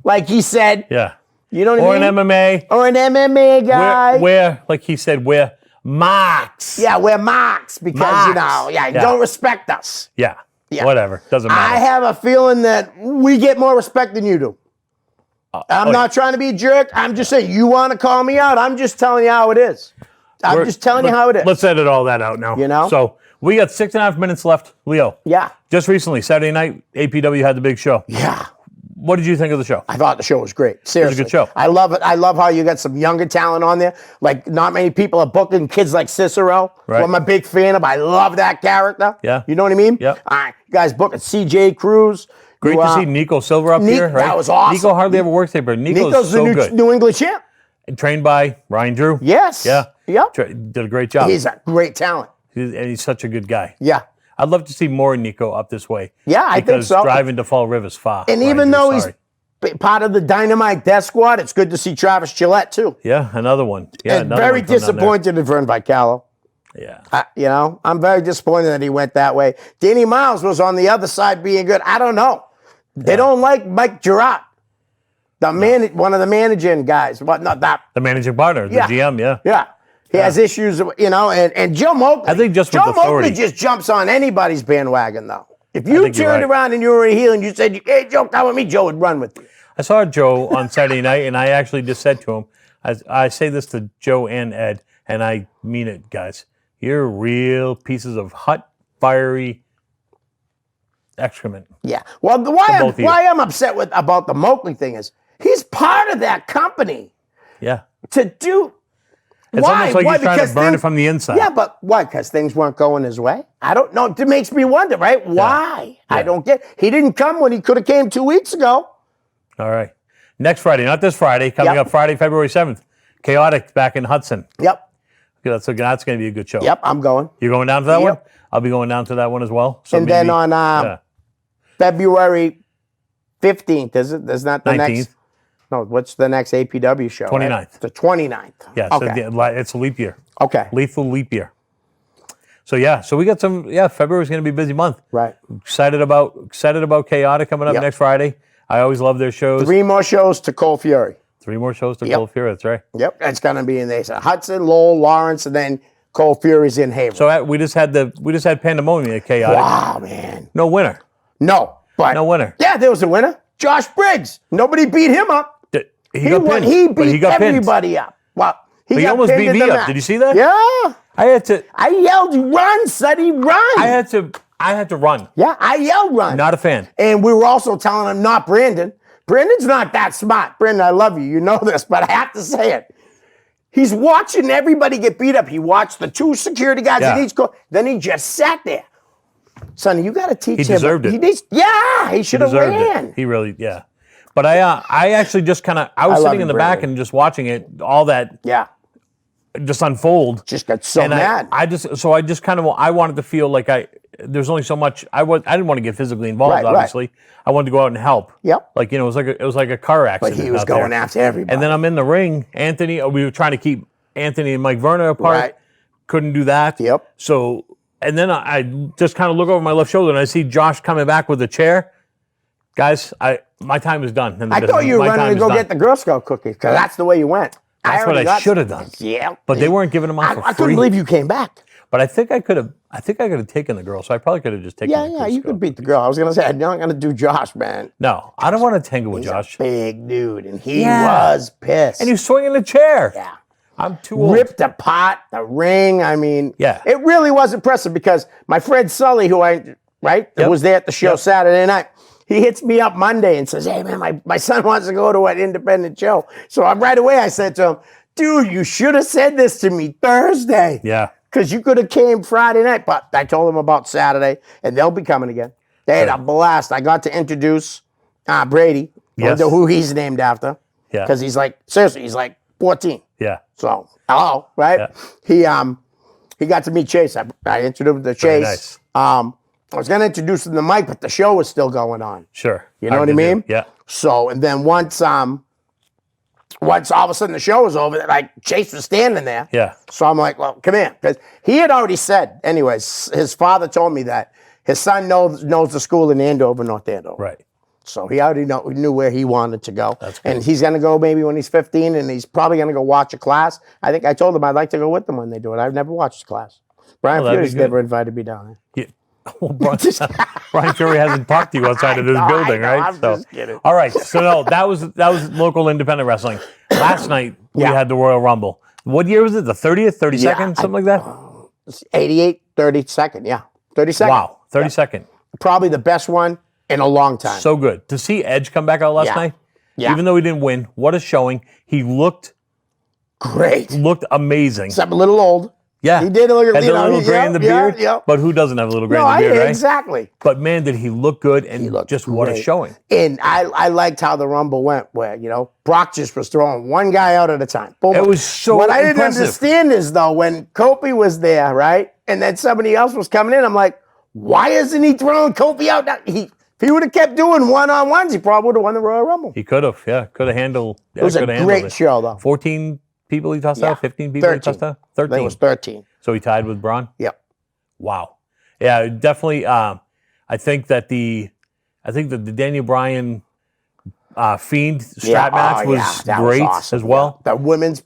like he said. Yeah. You know what Or I mean? an MMA. Or an MMA guy. We're, like he said, we're marks. Yeah, we're marks because, you know, Marks. you Yeah. don't respect us. Yeah. Yeah. Whatever. Doesn't I matter. have a feeling that we get more respect than you do. I'm not trying to be a jerk. I'm just saying, you want to call me out. I'm just telling you how it is. I'm just telling you how it is. Let's edit all that out now. You know? So we got 6.5 minutes left. Leo, Yeah. just recently, Saturday night, APW had the big show. Yeah. What did you think of the show? I thought the show was great. Seriously. good show. I love it. I love how you got some younger talent on there. Like, not many people are booking kids like Cicero, Right. who I'm a big fan of. I love that character. Yeah. You know what I mean? Yep. All right. You guys booking CJ Cruz. Great who, to see Nico Silver up here, right? That was awesome. Nico hardly ever works there, but Nico's so the good. New England champ. And trained by Ryan Drew. Yes. Yeah. Yep. Did a great job. He's a great talent. And he's such a good guy. Yeah. I'd love to see more Nico up this way. Yeah, I think because so. driving to Fall River's far. And Ryan even Drew, though sorry. he's part of the Dynamite Death Squad, it's good to see Travis Gillette, too. Yeah, another one. Yeah, And another very one from down there. disappointed in Vern Vicalo. Yeah. You know, I'm very disappointed that he went that way. Danny Miles was on the other side being good. I don't know. They don't like Mike Girard, one of the managing guys. What? Not that. The managing partner, the Yeah. GM, yeah. Yeah. He has issues, you know, and Joe Moakley. I think just with Joe authority. Moakley just jumps on anybody's bandwagon, though. If you think you're turned right. around and you were a heel and you said, hey, Joe, come with me, Joe would run with you. I saw Joe on Saturday night, and I actually just said to him, I say this to Joe and Ed, and I mean it, guys. You're real pieces of hot, fiery excrement. Yeah. Well, both of you. why I'm upset about the Moakley thing is he's part of that company Yeah. to do. It's why? almost like Why? he's trying Because to burn it things- from the inside. Yeah, but why? Because things weren't going his way. I don't know. It makes me wonder, right? Why? I don't get. He didn't come when he could have came 2 weeks ago. All right. Next Friday, not this Friday, coming Yep. up Friday, February 7th. Chaotic back in Hudson. Yep. Okay, that's going to be a good show. Yep. I'm going. You're going down to that one? Yep. I'll be going down to that one as well. So And then maybe- on yeah. February 15th, is it? There's not the 19th. next. No, what's the next APW show? 29th. The 29th. Yeah, Okay. so it's a leap year. Okay. Lethal leap year. So we got some. Yeah, February's going to be a busy month. Right. Excited about Chaotic coming up Yep. next Friday. I always love their shows. 3 more shows to Cole Fury. 3 more shows to Yep. Cold Fury. That's right. Yep. It's going to be in there. So Hudson, Lowell, Lawrence, and then Cole Fury's in Haverhill. So we just had Pandemonium at Chaotic. Wow, man. No winner. No. But No winner. yeah, there was a winner. Josh Briggs. Nobody beat him up. He got pinned. He but beat he got pinned. everybody up. Well, He got almost pinned beat in me the up. match. Did you see that? Yeah. I yelled, run, Sonny, run. had to run. Yeah, I yelled run. Not a fan. And we were also telling him, not Brandon. Brandon's not that smart. Brandon, I love you. You know this, but I have to say it. He's watching everybody get beat up. He watched the 2 security guys Yeah. in each corner. Then he just sat there. Sonny, you got to teach him. He deserved it. He should have Deserved ran. it. He really, yeah. But I actually just kind of, I was I love sitting you, in the back Brandon. and just watching it, all that Yeah, just unfold. just got so And mad. I wanted to feel like there's only so much, I didn't want to get physically involved, Right, right. obviously. I wanted to go out and help. Yep. Like, it was like a car But accident. he was out going there. after everybody. And then I'm in the ring. We were trying to keep Anthony and Mike Werner apart. Right. Couldn't do that. Yep. So and then I just kind of look over my left shoulder and I see Josh coming back with a chair. Guys, my time is done. in the I thought business. you were My running time to is go done. get the Girl Scout cookies because that's the way you went. That's what I should have done. Yeah, But they weren't giving them out for I couldn't free. believe you came back. But I think I could have. I think I could have taken the girl. So I probably could have just taken. Yeah, the yeah, Girl you Scout. could beat the girl. I was gonna say I'm not gonna do Josh, man. No, I don't want to tangle with He's Josh. a big dude, and he Yeah. was pissed. And he's swinging the chair. yeah. I'm too old. Ripped apart the ring. I mean, Yeah. it really was impressive because my friend Sully, who Yep. was there at the show Yep. Saturday night, he hits me up Monday and says, "Hey man, my son wants to go to an independent show." So right away I said to him, "Dude, you should have said this to me Thursday." Yeah. Because you could have came Friday night, but I told them about Saturday, and they'll be coming again. They had a blast. I got to introduce Brady, Yes. who he's named after, Yeah. because he's like, seriously, he's like 14. Yeah. So, hello, right? Yeah. He got to meet Chase. I introduced him to Very Chase. nice. I was going to introduce him to Mike, but the show was still going on. Sure. You know Hard what I to do. mean? Yeah. So, and then once all of a sudden the show was over, like Chase was standing there. Yeah. So I'm like, well, come here. Because he had already said, anyways, his father told me that his son knows the school in Andover, North Andover. Right. So he already knew where he wanted to go. That's good. And he's going to go maybe when he's 15, and he's probably going to go watch a class. I think I told him I'd like to go with them when they do it. I've never watched a class. Brian that'd be Fury's good. never invited me down there. Yeah. Well, Brian Fury hasn't talked to you outside of this I building, know, right? I'm just kidding. All right. So no, that was local independent wrestling. Last night we Yeah. had the Royal Rumble. What year was it? The 30th, 32nd, Yeah, something like that? It's 88, 32nd, yeah. 32nd. Wow, 32nd. Probably the best one in a long time. So good. To see Edge come back out last Yeah. night, Yeah. even though he didn't win, what a showing. He looked Great. amazing. Except a little old. Yeah. He did look, Had you the know, little gray in the beard, Yeah. but who doesn't have a little gray No, in the beard, right? exactly. But man, did he look good, and looked just what a great. showing. And I liked how the Rumble went, where, Brock just was throwing one guy out at a time. Boom. It was so What I didn't impressive. understand is, though, when Kofi was there, right, and then somebody else was coming in, I'm like, why isn't he throwing Kofi out? If he would have kept doing one-on-ones, he probably would have won the Royal Rumble. He could have, yeah. Could have handled It was a great show, though. 14 people he tossed Yeah. out, 15 people he 13. tossed out? I think 13. it was 13. So he tied with Braun? Yep. Wow. Yeah, definitely. I think that the Daniel Bryan Fiend strap match was that great awesome. as well. Yeah. The women's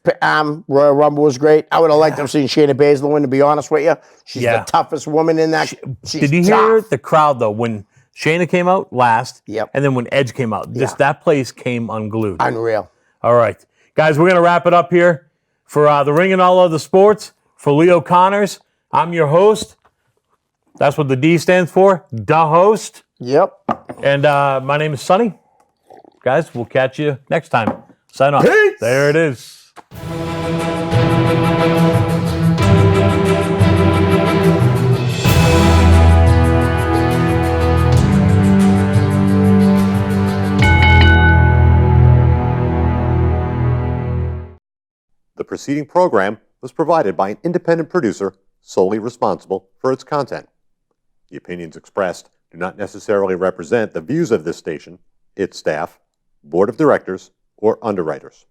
Royal Rumble was great. I would have liked to have seen Shayna Baszler win, to be honest with you. She's Yeah. the toughest woman in that. She's Did you hear tough. the crowd though when Shayna came out last? Yep. And then when Edge came out, just Yeah. that place came unglued. Unreal. All right, guys, we're gonna wrap it up here for the Ring and All Other Sports. For Leo Connors, I'm your host. That's what the D stands for, the host. Yep. And my name is Sonny. Guys, we'll catch you next time. Sign off. Peace. There it is. The preceding program was provided by an independent producer solely responsible for its content. The opinions expressed do not necessarily represent the views of this station, its staff, board of directors, or underwriters.